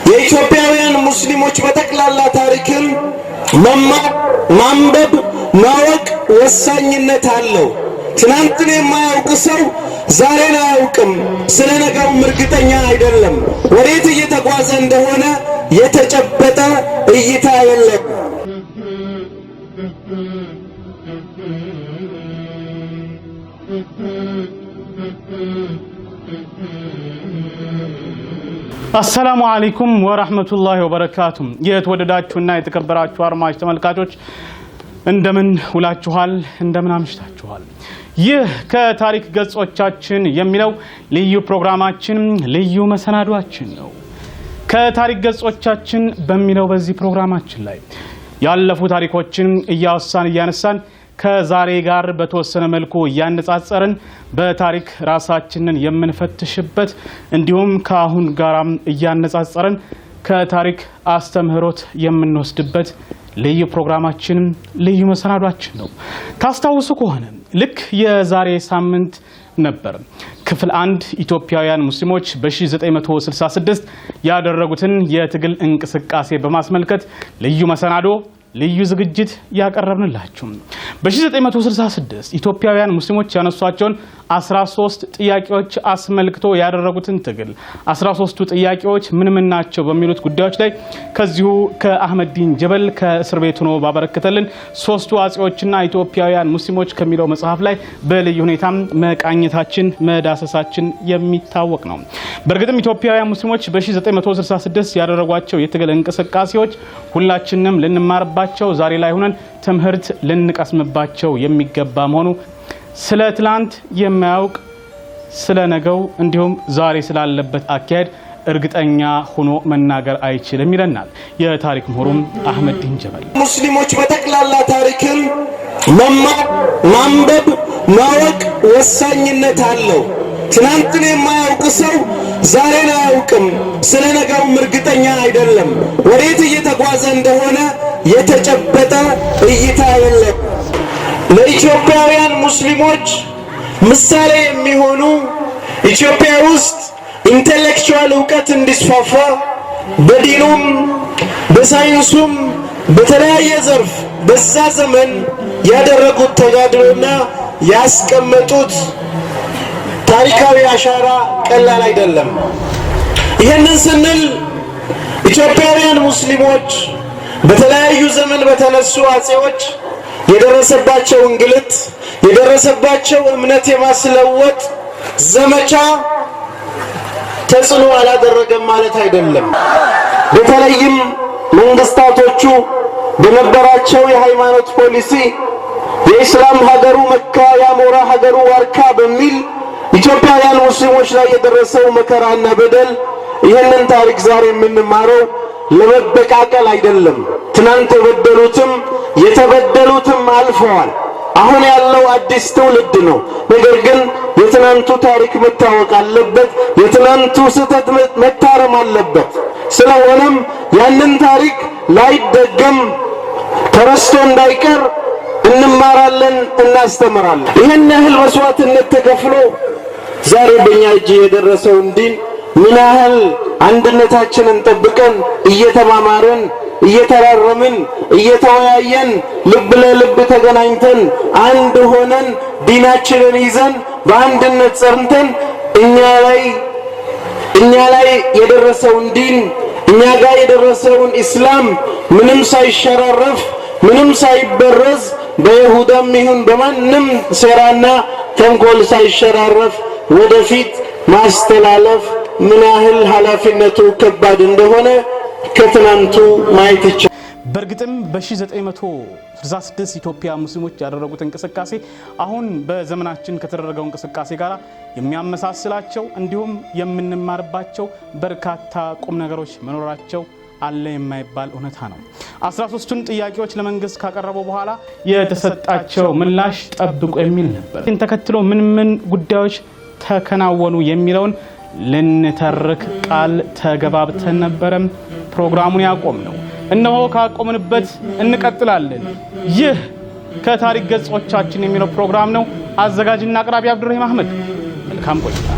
የኢትዮጵያውያን ሙስሊሞች በተክላላ ታሪክን መማር ማንበብ ማወቅ ወሳኝነት አለው። ትናንትን የማያውቅ ሰው ዛሬን አያውቅም፣ ስለ ነገውም እርግጠኛ አይደለም። ወዴት እየተጓዘ እንደሆነ የተጨበጠ እይታ የለም። السلام عليكم ورحمة الله وبركاته የተወደዳችሁና የተከበራችሁ አድማጭ ተመልካቾች እንደምን ውላችኋል እንደምን አምሽታችኋል ይህ ከታሪክ ገጾቻችን የሚለው ልዩ ፕሮግራማችን ልዩ መሰናዷችን ነው ከታሪክ ገጾቻችን በሚለው በዚህ ፕሮግራማችን ላይ ያለፉ ታሪኮችን እያነሳን ከዛሬ ጋር በተወሰነ መልኩ ያነጻጸርን በታሪክ ራሳችንን የምንፈትሽበት እንዲሁም ከአሁን ጋራም ያነጻጸርን ከታሪክ አስተምህሮት የምንወስድበት ልዩ ፕሮግራማችን ልዩ መሰናዷችን ነው ታስታውሱ ከሆነ ልክ የዛሬ ሳምንት ነበር ክፍል 1 ኢትዮጵያውያን ሙስሊሞች በ1966 ያደረጉትን የትግል እንቅስቃሴ በማስመልከት ልዩ መሰናዶ ልዩ ዝግጅት ያቀረብንላችሁ በ1966 ኢትዮጵያውያን ሙስሊሞች ያነሷቸውን 13 ጥያቄዎች አስመልክቶ ያደረጉትን ትግል 13ቱ ጥያቄዎች ምን ናቸው በሚሉት ጉዳዮች ላይ ከዚሁ ከአህመዲን ጀበል ከእስር ቤት ሆኖ ባበረከተልን ሶስቱ አጼዎችና ኢትዮጵያውያን ሙስሊሞች ከሚለው መጽሐፍ ላይ በልዩ ሁኔታ መቃኘታችን መዳሰሳችን የሚታወቅ ነው በርግጥም ኢትዮጵያውያን ሙስሊሞች በ1966 ያደረጓቸው የትግል እንቅስቃሴዎች ሁላችንም ልንማርባቸው ዛሬ ላይ ሆነን ትምህርት ልንቀስምባቸው የሚገባ መሆኑ ስለ ትላንት የማያውቅ ስለ ነገው እንዲሁም ዛሬ ስላለበት አካሄድ እርግጠኛ ሆኖ መናገር አይችልም ይለናል የታሪክ ምሁሩም አህመዲን ጀበል ሙስሊሞች በተክላላ ታሪክን መማር ማንበብ ማወቅ ወሳኝነት አለው ትናንትን የማያውቅ ሰው ዛሬን አያውቅም ስለ ነገውም እርግጠኛ አይደለም ወዴት እየተጓዘ እንደሆነ የተጨበጠ እይታ የለም ለኢትዮጵያውያን ሙስሊሞች ምሳሌ የሚሆኑ ኢትዮጵያ ውስጥ ኢንተሌክቹዋል ዕውቀት እንዲስፋፋ በዲኑም በሳይንሱም በተለያየ ዘርፍ በዛ ዘመን ያደረጉት ተጋድሎና ያስቀመጡት ታሪካዊ አሻራ ቀላል አይደለም ይሄንን ስንል ኢትዮጵያውያን ሙስሊሞች በተለያዩ ዘመን በተነሱ አጼዎች የደረሰባቸው እንግልት የደረሰባቸው እምነት የማስለወጥ ዘመቻ ተጽዕኖ አላደረገም ማለት አይደለም በተለይም መንግስታቶቹ በነበራቸው የሃይማኖት ፖሊሲ የኢስላም ሀገሩ መካ ያሞራ ሀገሩ ዋርካ በሚል ኢትዮጵያውያን ሙስሊሞች ላይ የደረሰው መከራና በደል ይሄንን ታሪክ ዛሬ የምንማረው ለመበቃቀል አይደለም ትናንት የበደሉትም የተበደሉትም አልፈዋል አሁን ያለው አዲስ ትውልድ ነው ነገር ግን የትናንቱ ታሪክ መታወቅ አለበት የትናንቱ ስህተት መታረም አለበት ስለሆነም ያንን ታሪክ ላይደገም ተረስቶ እንዳይቀር እንማራለን እናስተምራለን ይሄን ያህል መስዋዕትነት ተከፍሎ ዛሬ በእኛ እጅ የደረሰው ዲን ምን ያህል አንድነታችንን ጠብቀን እየተማማረን እየተራረምን እየተወያየን ልብ ለልብ ተገናኝተን አንድ ሆነን ዲናችንን ይዘን በአንድነት ጸንተን እኛ ላይ የደረሰውን ዲን እኛ ጋር የደረሰውን እስላም ምንም ሳይሸራረፍ ምንም ሳይበረዝ በይሁዳም ይሁን በማንም ሴራና ተንኮል ሳይሸራረፍ ወደፊት ማስተላለፍ ምን ያህል ኃላፊነቱ ከባድ እንደሆነ ከትናንቱ ማየት ይቻላል በርግጥም በ1966 ኢትዮጵያ ሙስሊሞች ያደረጉት እንቅስቃሴ አሁን በዘመናችን ከተደረገው እንቅስቃሴ ጋር የሚያመሳስላቸው እንዲሁም የምንማርባቸው በርካታ ቁም ነገሮች መኖራቸው አለ የማይባል እውነታ ነው። 13ቱን ጥያቄዎች ለመንግስት ካቀረቡ በኋላ የተሰጣቸው ምላሽ ጠብቁ የሚል ነበር። ይህን ተከትሎ ምን ጉዳዮች ተከናወኑ የሚለውን ልንተርክ ቃል ተገባብተን ነበረ ፕሮግራሙን ያቆምነው። እነሆ ካቆምንበት እንቀጥላለን። ይህ ከታሪክ ገጾቻችን የሚለው ፕሮግራም ነው። አዘጋጅና አቅራቢ አብዱራሂም አህመድ። መልካም ቆይታ።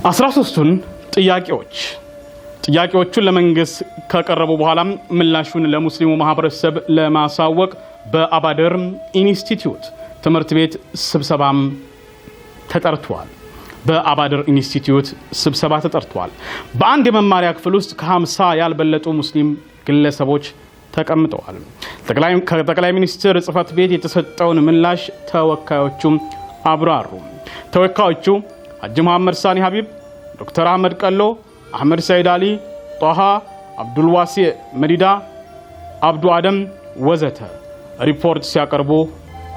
13ቱን ጥያቄዎቹን ለመንግስት ካቀረቡ በኋላ ምላሹን ለሙስሊሙ ማህበረሰብ ለማሳወቅ በአባደር ኢንስቲትዩት ትምህርት ቤት ስብሰባም ተጠርቷል። በአንድ የመማሪያ ክፍል ውስጥ ከ50 ያልበለጡ ሙስሊም ግለሰቦች ተቀምጠዋል። ከጠቅላይ ሚኒስትር ጽህፈት ቤት የተሰጠውን ምላሽ ተወካዮቹም አብራሩ። ተወካዮቹ ሐጂ መሐመድ ሳኒ ሀቢብ፣ ዶክተር አህመድ ቀሎ፣ አህመድ ሰይድ አሊ፣ ጣሃ አብዱልዋሲዕ መዲዳ፣ አብዱ አደም ወዘተ ሪፖርት ሲያቀርቡ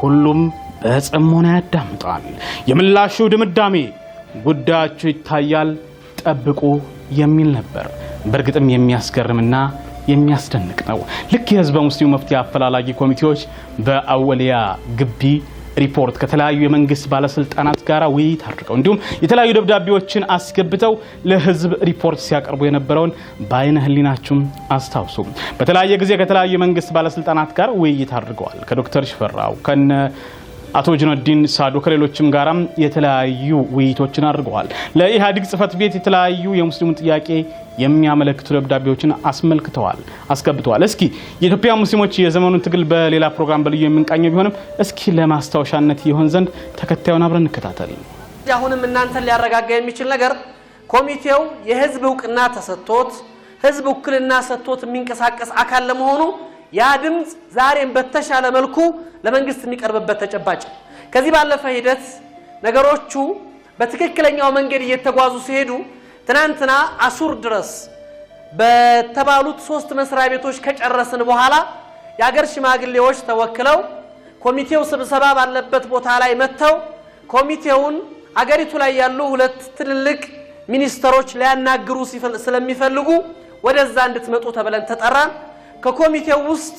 ሁሉም በጽሞና ያዳምጣል። የምላሹ ድምዳሜ ጉዳያችሁ ይታያል ጠብቁ የሚል ነበር። በእርግጥም የሚያስገርምና የሚያስደንቅ ነው። ልክ የህዝበ ሙስሊሙ መፍትሄ አፈላላጊ ኮሚቴዎች በአወሊያ ግቢ ሪፖርት ከተለያዩ የመንግስት ባለስልጣናት ጋር ውይይት አድርገው እንዲሁም የተለያዩ ደብዳቤዎችን አስገብተው ለህዝብ ሪፖርት ሲያቀርቡ የነበረውን በአይነ ህሊናችሁም አስታውሱ። በተለያየ ጊዜ ከተለያዩ የመንግስት ባለስልጣናት ጋር ውይይት አድርገዋል። ከዶክተር ሽፈራው ከነ አቶ ጁነዲን ሳዶ ከሌሎችም ጋራም የተለያዩ ውይይቶችን አድርገዋል። ለኢህአዴግ ጽህፈት ቤት የተለያዩ የሙስሊሙን ጥያቄ የሚያመለክቱ ደብዳቤዎችን አስገብተዋል። እስኪ የኢትዮጵያ ሙስሊሞች የዘመኑን ትግል በሌላ ፕሮግራም በልዩ የምንቃኘው ቢሆንም እስኪ ለማስታወሻነት ይሆን ዘንድ ተከታዩን አብረን እንከታተል። አሁንም እናንተን ሊያረጋጋ የሚችል ነገር ኮሚቴው የህዝብ እውቅና ተሰጥቶት ህዝብ ውክልና ሰጥቶት የሚንቀሳቀስ አካል ለመሆኑ ያ ድምጽ ዛሬም በተሻለ መልኩ ለመንግስት የሚቀርብበት ተጨባጭ ከዚህ ባለፈ ሂደት ነገሮቹ በትክክለኛው መንገድ እየተጓዙ ሲሄዱ ትናንትና አሱር ድረስ በተባሉት 3 መስሪያ ቤቶች ከጨረስን በኋላ የሀገር ሽማግሌዎች ተወክለው ኮሚቴው ስብሰባ ባለበት ቦታ ላይ መተው ኮሚቴውን አገሪቱ ላይ ያሉ 2 ትልልቅ ሚኒስተሮች ሊያናግሩ ስለሚፈልጉ ወደዛ እንድትመጡ ተብለን ተጠራን። ከኮሚቴው ውስጥ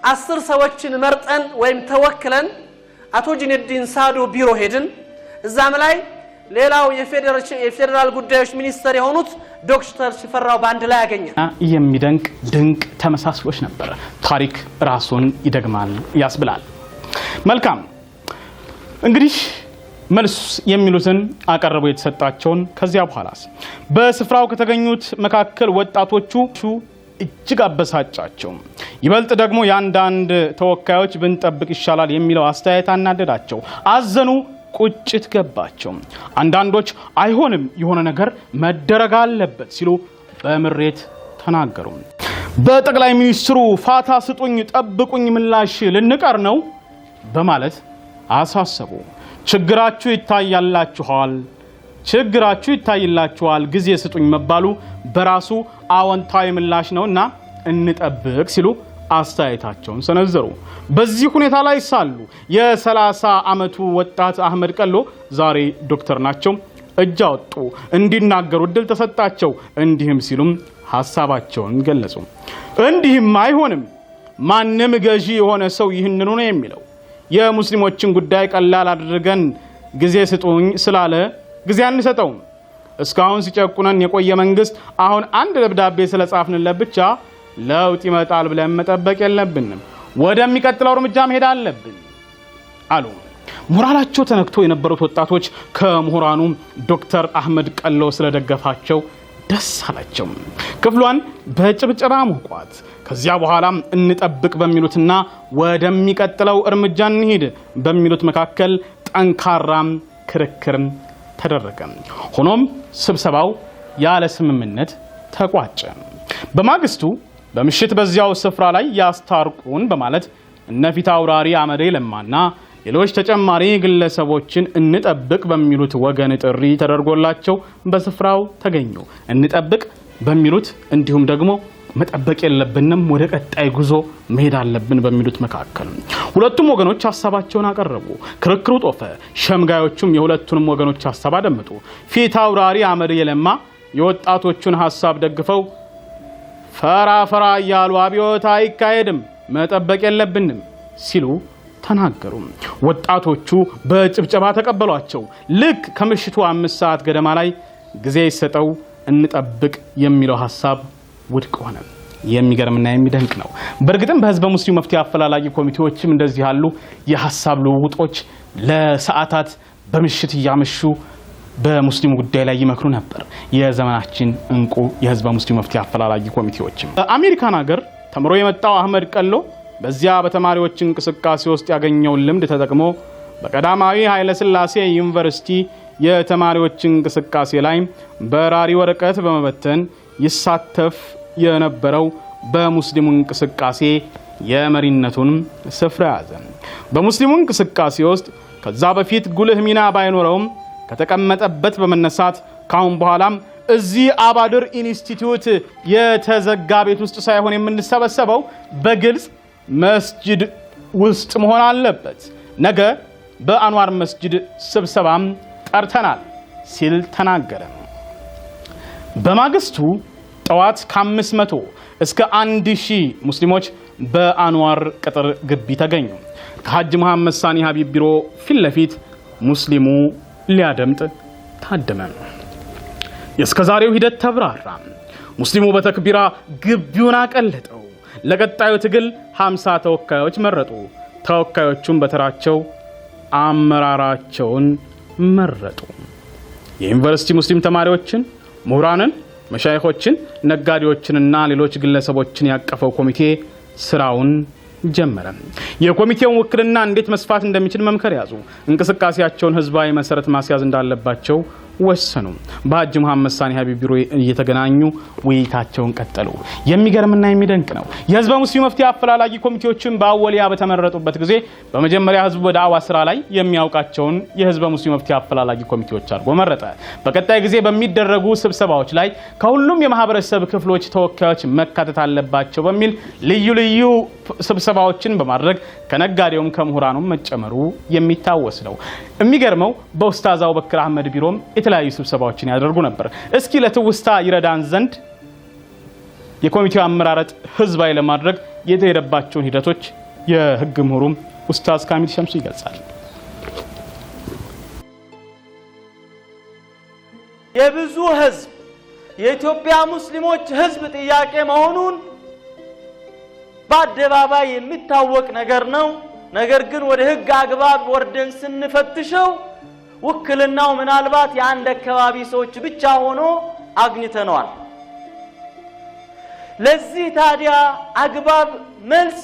10 ሰዎችን መርጠን ወይም ተወክለን አቶ ጁነዲን ሳዶ ቢሮ ሄድን። እዛም ላይ ሌላው የፌደራል ጉዳዮች ሚኒስተር የሆኑት ዶክተር ሽፈራው ባንድ ላይ ያገኘ የሚደንቅ ድንቅ ተመሳስሎች ነበር። ታሪክ ራሱን ይደግማል ያስብላል። መልካም እንግዲህ መልስ የሚሉትን አቀረቡ የተሰጣቸውን። ከዚያ በኋላስ በስፍራው ከተገኙት መካከል ወጣቶቹ እጅግ አበሳጫቸው። ይበልጥ ደግሞ የአንዳንድ ተወካዮች ብንጠብቅ ይሻላል የሚለው አስተያየት አናደዳቸው። አዘኑ፣ ቁጭት ገባቸው። አንዳንዶች አይሆንም የሆነ ነገር መደረግ አለበት ሲሉ በምሬት ተናገሩ። በጠቅላይ ሚኒስትሩ ፋታ ስጡኝ ጠብቁኝ ምላሽ ልንቀር ነው በማለት አሳሰቡ። ችግራችሁ ይታይላችኋል ጊዜ ስጡኝ መባሉ በራሱ አዎንታዊ ምላሽ ነውና እንጠብቅ ሲሉ አስተያየታቸውን ሰነዘሩ። በዚህ ሁኔታ ላይ ሳሉ የ30 ዓመቱ ወጣት አህመድ ቀሎ ዛሬ ዶክተር ናቸው እጅ አወጡ። እንዲናገሩ እድል ተሰጣቸው። እንዲህም ሲሉም ሐሳባቸውን ገለጹ። እንዲህም አይሆንም፣ ማንም ገዢ የሆነ ሰው ይህንኑ ነው የሚለው። የሙስሊሞችን ጉዳይ ቀላል አድርገን ጊዜ ስጡኝ ስላለ ጊዜ አንሰጠውም። እስካሁን ሲጨቁነን የቆየ መንግስት አሁን አንድ ደብዳቤ ስለጻፍንለት ብቻ ለውጥ ይመጣል ብለን መጠበቅ የለብንም። ወደሚቀጥለው እርምጃ መሄድ አለብን አሉ። ሞራላቸው ተነክቶ የነበሩት ወጣቶች ከምሁራኑ ዶክተር አህመድ ቀሎ ስለደገፋቸው ደስ አላቸው። ክፍሏን በጭብጨባ ሞቋት። ከዚያ በኋላ እንጠብቅ በሚሉትና ወደሚቀጥለው እርምጃ እንሄድ በሚሉት መካከል ጠንካራ ክርክር ተደረገ። ሆኖም ስብሰባው ያለ ስምምነት ተቋጨ። በማግስቱ በምሽት በዚያው ስፍራ ላይ ያስታርቁን በማለት እነፊት አውራሪ አመዴ ለማና ሌሎች ተጨማሪ ግለሰቦችን እንጠብቅ በሚሉት ወገን ጥሪ ተደርጎላቸው በስፍራው ተገኙ። እንጠብቅ በሚሉት እንዲሁም ደግሞ መጠበቅ የለብንም ወደ ቀጣይ ጉዞ መሄድ አለብን በሚሉት መካከል ሁለቱም ወገኖች ሐሳባቸውን አቀረቡ። ክርክሩ ጦፈ። ሸምጋዮቹም የሁለቱንም ወገኖች ሐሳብ አደመጡ። ፊት አውራሪ አህመድ የለማ የወጣቶቹን ሐሳብ ደግፈው ፈራ እያሉ አብዮት አይካሄድም መጠበቅ የለብንም ሲሉ ተናገሩ። ወጣቶቹ በጭብጨባ ተቀበሏቸው። ልክ ከምሽቱ 5 ሰዓት ገደማ ላይ ጊዜ ይሰጠው እንጠብቅ የሚለው ሐሳብ ውድቅ ሆነ። የሚገርምና የሚደንቅ ነው። በእርግጥም በህዝበ ሙስሊሙ መፍትሄ አፈላላጊ ኮሚቴዎችም እንደዚህ ያሉ የሐሳብ ልውውጦች ለሰዓታት በምሽት እያመሹ በሙስሊሙ ጉዳይ ላይ ይመክሩ ነበር። የዘመናችን እንቁ የህዝበ ሙስሊሙ መፍትሄ አፈላላጊ ኮሚቴዎችም በአሜሪካን ሀገር ተምሮ የመጣው አህመድ ቀሎ በዚያ በተማሪዎች እንቅስቃሴ ውስጥ ያገኘውን ልምድ ተጠቅሞ በቀዳማዊ ኃይለ ሥላሴ ዩኒቨርሲቲ የተማሪዎች እንቅስቃሴ ላይ በራሪ ወረቀት በመበተን ይሳተፍ የነበረው በሙስሊሙ እንቅስቃሴ የመሪነቱን ስፍራ ያዘ። በሙስሊሙ እንቅስቃሴ ውስጥ ከዛ በፊት ጉልህ ሚና ባይኖረውም ከተቀመጠበት በመነሳት ካሁን በኋላም እዚህ አባድር ኢንስቲትዩት የተዘጋ ቤት ውስጥ ሳይሆን የምንሰበሰበው በግልጽ መስጂድ ውስጥ መሆን አለበት፣ ነገ በአንዋር መስጂድ ስብሰባም ጠርተናል ሲል ተናገረ። በማግስቱ ጠዋት ከ500 እስከ 1000 ሙስሊሞች በአንዋር ቅጥር ግቢ ተገኙ። ከሐጅ መሐመድ ሳኒ ሀቢብ ቢሮ ፊት ለፊት ሙስሊሙ ሊያደምጥ ታደመ። የእስከዛሬው ሂደት ተብራራ። ሙስሊሙ በተክቢራ ግቢውን አቀለጠው። ለቀጣዩ ትግል 50 ተወካዮች መረጡ። ተወካዮቹም በተራቸው አመራራቸውን መረጡ። የዩኒቨርሲቲ ሙስሊም ተማሪዎችን፣ ምሁራንን፣ መሻይኾችን፣ ነጋዴዎችንና ሌሎች ግለሰቦችን ያቀፈው ኮሚቴ ስራውን ጀመረ። የኮሚቴውን ውክልና እንዴት መስፋት እንደሚችል መምከር ያዙ። እንቅስቃሴያቸውን ህዝባዊ መሰረት ማስያዝ እንዳለባቸው ወሰኑ። በሐጅ መሐመድ ሳኒ ሀቢብ ቢሮ እየተገናኙ ውይይታቸውን ቀጠሉ። የሚገርምና የሚደንቅ ነው። የህዝበ ሙስሊሙ መፍትሄ አፈላላጊ ኮሚቴዎችን በአወሊያ በተመረጡበት ጊዜ በመጀመሪያ ህዝቡ በዳዕዋ ስራ ላይ የሚያውቃቸውን የህዝበ ሙስሊሙ መፍትሄ አፈላላጊ ኮሚቴዎች አድርጎ መረጠ። በቀጣይ ጊዜ በሚደረጉ ስብሰባዎች ላይ ከሁሉም የማህበረሰብ ክፍሎች ተወካዮች መካተት አለባቸው በሚል ልዩ ልዩ ስብሰባዎችን በማድረግ ከነጋዴውም ከምሁራኑም መጨመሩ የሚታወስ ነው። የሚገርመው በኡስታዝ አቡበክር አህመድ ቢሮም የተለያዩ ስብሰባዎችን ያደርጉ ነበር። እስኪ ለትውስታ ይረዳን ዘንድ የኮሚቴው አመራረጥ ህዝባዊ ለማድረግ የተሄደባቸውን ሂደቶች የህግ ምሁሩም ኡስታዝ ካሚል ሸምሱ ይገልጻል። የብዙ ህዝብ የኢትዮጵያ ሙስሊሞች ህዝብ ጥያቄ መሆኑን በአደባባይ የሚታወቅ ነገር ነው። ነገር ግን ወደ ህግ አግባብ ወርደን ስንፈትሸው ውክልናው ምናልባት የአንድ አካባቢ ሰዎች ብቻ ሆኖ አግኝተነዋል። ለዚህ ታዲያ አግባብ መልስ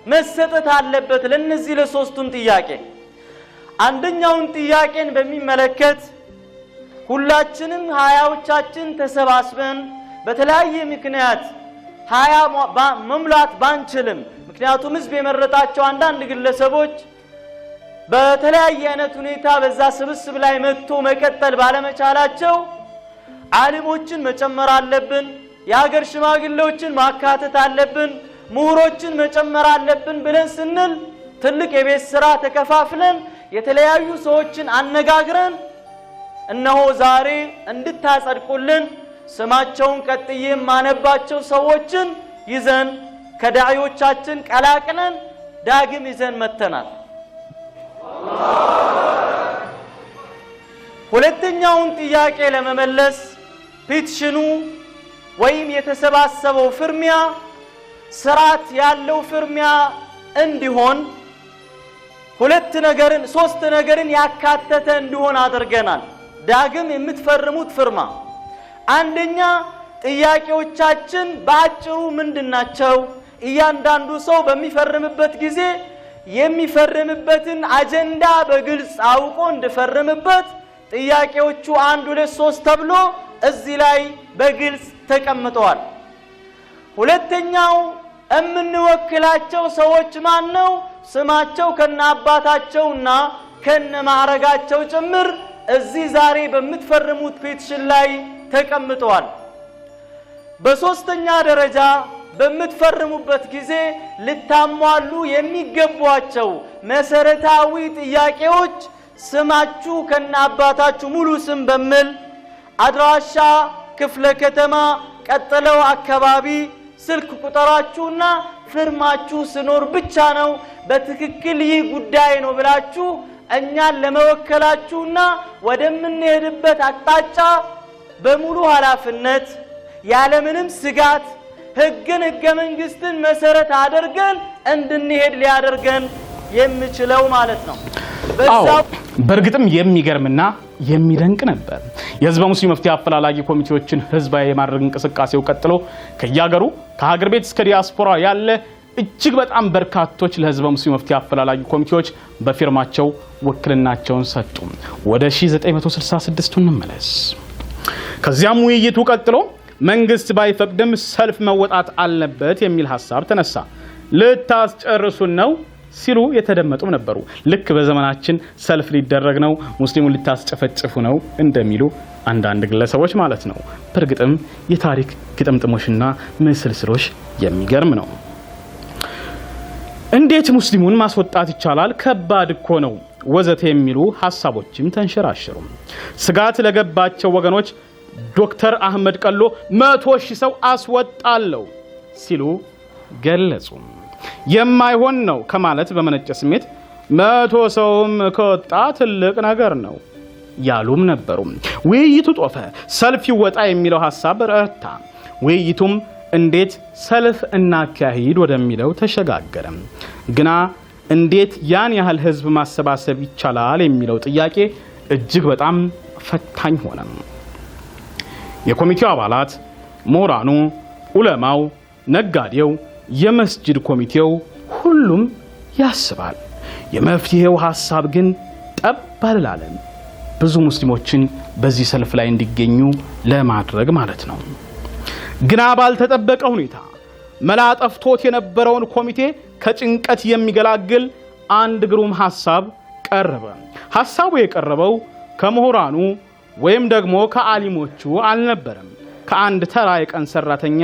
መሰጠት አለበት ለነዚህ ለሶስቱም ጥያቄ። አንደኛውን ጥያቄን በሚመለከት ሁላችንም ሀያዎቻችን ተሰባስበን በተለያየ ምክንያት 20 መሙላት ባንችልም ምክንያቱም ህዝብ የመረጣቸው አንዳንድ ግለሰቦች በተለያየ አይነት ሁኔታ በዛ ስብስብ ላይ መጥቶ መቀጠል ባለመቻላቸው ዓሊሞችን መጨመር አለብን፣ የሀገር ሽማግሌዎችን ማካተት አለብን፣ ምሁሮችን መጨመር አለብን ብለን ስንል ትልቅ የቤት ስራ ተከፋፍለን የተለያዩ ሰዎችን አነጋግረን እነሆ ዛሬ እንድታጸድቁልን ስማቸውን ቀጥዬ ማነባቸው ሰዎችን ይዘን ከዳዒዎቻችን ቀላቅለን ዳግም ይዘን መተናል። ሁለተኛውን ጥያቄ ለመመለስ ፒቲሽኑ ወይም የተሰባሰበው ፍርሚያ ስርዓት ያለው ፍርሚያ እንዲሆን ሶስት ነገርን ያካተተ እንዲሆን አድርገናል። ዳግም የምትፈርሙት ፍርማ አንደኛ ጥያቄዎቻችን በአጭሩ ምንድናቸው? እያንዳንዱ ሰው በሚፈርምበት ጊዜ የሚፈርምበትን አጀንዳ በግልጽ አውቆ እንዲፈርምበት ጥያቄዎቹ 1 2 3 ተብሎ እዚህ ላይ በግልጽ ተቀምጠዋል። ሁለተኛው እምንወክላቸው ሰዎች ማን ነው? ስማቸው ከነ አባታቸውና ከነ ማዕረጋቸው ጭምር እዚህ ዛሬ በምትፈርሙት ፔቲሽን ላይ ተቀምጠዋል። በሶስተኛ ደረጃ በምትፈርሙበት ጊዜ ልታሟሉ የሚገቧቸው መሰረታዊ ጥያቄዎች ስማችሁ ከነ አባታችሁ ሙሉ ስም በሚል አድራሻ፣ ክፍለ ከተማ፣ ቀጠለው አካባቢ፣ ስልክ ቁጥራችሁና ፍርማችሁ ስኖር ብቻ ነው በትክክል ይህ ጉዳይ ነው ብላችሁ እኛን ለመወከላችሁና ወደምንሄድበት አቅጣጫ በሙሉ ኃላፊነት ያለምንም ስጋት ህግን ህገ መንግስትን መሰረት አድርገን እንድንሄድ ሊያደርገን የሚችለው ማለት ነው። በእርግጥም የሚገርምና የሚደንቅ ነበር። የህዝበ ሙስሊም መፍትሄ አፈላላጊ ኮሚቴዎችን ህዝባዊ የማድረግ እንቅስቃሴው ቀጥሎ ከያገሩ ከሀገር ቤት እስከ ዲያስፖራ ያለ እጅግ በጣም በርካቶች ለህዝበ ሙስሊም መፍትሄ አፈላላጊ ኮሚቴዎች በፊርማቸው ውክልናቸውን ሰጡ። ወደ 1966 እንመለስ። ከዚያም ውይይቱ ቀጥሎ መንግስት ባይፈቅድም ሰልፍ መወጣት አለበት የሚል ሐሳብ ተነሳ። ልታስጨርሱን ነው ሲሉ የተደመጡም ነበሩ። ልክ በዘመናችን ሰልፍ ሊደረግ ነው፣ ሙስሊሙን ልታስጨፈጭፉ ነው እንደሚሉ አንዳንድ ግለሰቦች ማለት ነው። በእርግጥም የታሪክ ግጥምጥሞሽና ምስልስሎች የሚገርም ነው። እንዴት ሙስሊሙን ማስወጣት ይቻላል? ከባድ እኮ ነው ወዘተ የሚሉ ሐሳቦችም ተንሸራሸሩ። ስጋት ለገባቸው ወገኖች ዶክተር አህመድ ቀሎ 100,000 ሰው አስወጣለሁ ሲሉ ገለጹ። የማይሆን ነው ከማለት በመነጨ ስሜት 100 ሰውም ከወጣ ትልቅ ነገር ነው ያሉም ነበሩ። ውይይቱ ጦፈ። ሰልፍ ይወጣ የሚለው ሐሳብ ረታ። ውይይቱም እንዴት ሰልፍ እናካሂድ ወደሚለው ተሸጋገረ። ግና እንዴት ያን ያህል ህዝብ ማሰባሰብ ይቻላል የሚለው ጥያቄ እጅግ በጣም ፈታኝ ሆነ። የኮሚቴው አባላት፣ ምሁራኑ፣ ዑለማው፣ ነጋዴው፣ የመስጂድ ኮሚቴው ሁሉም ያስባል። የመፍትሄው ሐሳብ ግን ጠብ አላለም። ብዙ ሙስሊሞችን በዚህ ሰልፍ ላይ እንዲገኙ ለማድረግ ማለት ነው። ግና ባልተጠበቀ ሁኔታ መላ ጠፍቶት የነበረውን ኮሚቴ ከጭንቀት የሚገላግል አንድ ግሩም ሐሳብ ቀረበ። ሐሳቡ የቀረበው ከምሁራኑ ወይም ደግሞ ከዓሊሞቹ አልነበረም፣ ከአንድ ተራ የቀን ሰራተኛ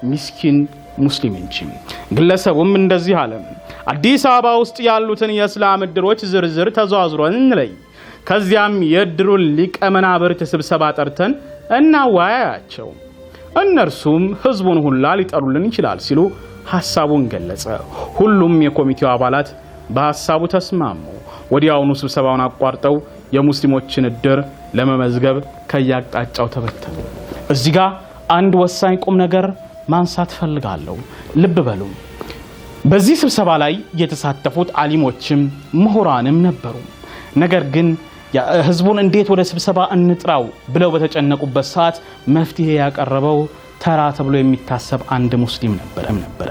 ምስኪን ሙስሊም እንጂ። ግለሰቡም እንደዚህ አለ። አዲስ አበባ ውስጥ ያሉትን የእስላም እድሮች ዝርዝር ተዘዋዝሮን እንለይ፣ ከዚያም የእድሩን ሊቀመናብርት ስብሰባ ጠርተን እናወያያቸው፣ እነርሱም ህዝቡን ሁላ ሊጠሩልን ይችላል ሲሉ ሐሳቡን ገለጸ። ሁሉም የኮሚቴው አባላት በሐሳቡ ተስማሙ። ወዲያውኑ ስብሰባውን አቋርጠው የሙስሊሞችን እድር ለመመዝገብ ከያቅጣጫው ተበተኑ። እዚህ ጋር አንድ ወሳኝ ቁም ነገር ማንሳት ፈልጋለሁ። ልብ በሉ። በዚህ ስብሰባ ላይ የተሳተፉት ዓሊሞችም ምሁራንም ነበሩ። ነገር ግን ህዝቡን እንዴት ወደ ስብሰባ እንጥራው ብለው በተጨነቁበት ሰዓት መፍትሄ ያቀረበው ተራ ተብሎ የሚታሰብ አንድ ሙስሊም ነበረ።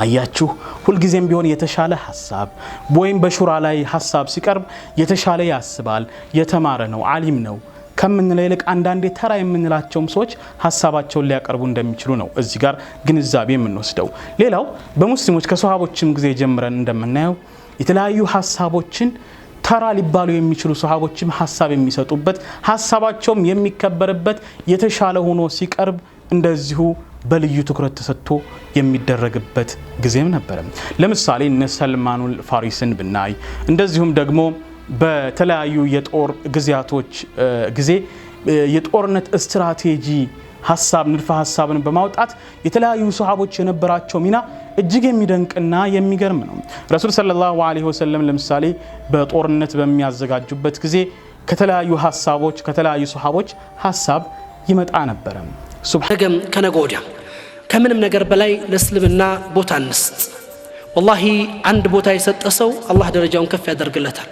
አያችሁ፣ ሁልጊዜም ቢሆን የተሻለ ሐሳብ ወይም በሹራ ላይ ሐሳብ ሲቀርብ የተሻለ ያስባል፣ የተማረ ነው፣ ዓሊም ነው ከምንለው ይልቅ አንዳንዴ ተራ የምንላቸውም ሰዎች ሐሳባቸውን ሊያቀርቡ እንደሚችሉ ነው እዚህ ጋር ግንዛቤ የምንወስደው። ሌላው በሙስሊሞች ከሷሃቦችም ጊዜ ጀምረን እንደምናየው የተለያዩ ሐሳቦችን ተራ ሊባሉ የሚችሉ ሷሃቦችም ሐሳብ የሚሰጡበት ሐሳባቸውም የሚከበርበት የተሻለ ሆኖ ሲቀርብ እንደዚሁ በልዩ ትኩረት ተሰጥቶ የሚደረግበት ጊዜም ነበር። ለምሳሌ እነ ሰልማኑል ፋሪስን ብናይ፣ እንደዚሁም ደግሞ በተለያዩ የጦር ጊዜያቶች ጊዜ የጦርነት ስትራቴጂ ሐሳብ ንድፈ ሐሳብን በማውጣት የተለያዩ ሷሃቦች የነበራቸው ሚና እጅግ የሚደንቅና የሚገርም ነው። ረሱል ሰለላሁ ዐለይሂ ወሰለም ለምሳሌ በጦርነት በሚያዘጋጁበት ጊዜ ከተለያዩ ሐሳቦች ከተለያዩ ሷሃቦች ሐሳብ ይመጣ ነበር። ነገም ከነገ ወዲያ ከምንም ነገር በላይ ለእስልምና ቦታ እንስጥ። ወላሂ አንድ ቦታ የሰጠ ሰው አላህ ደረጃውን ከፍ ያደርግለታል።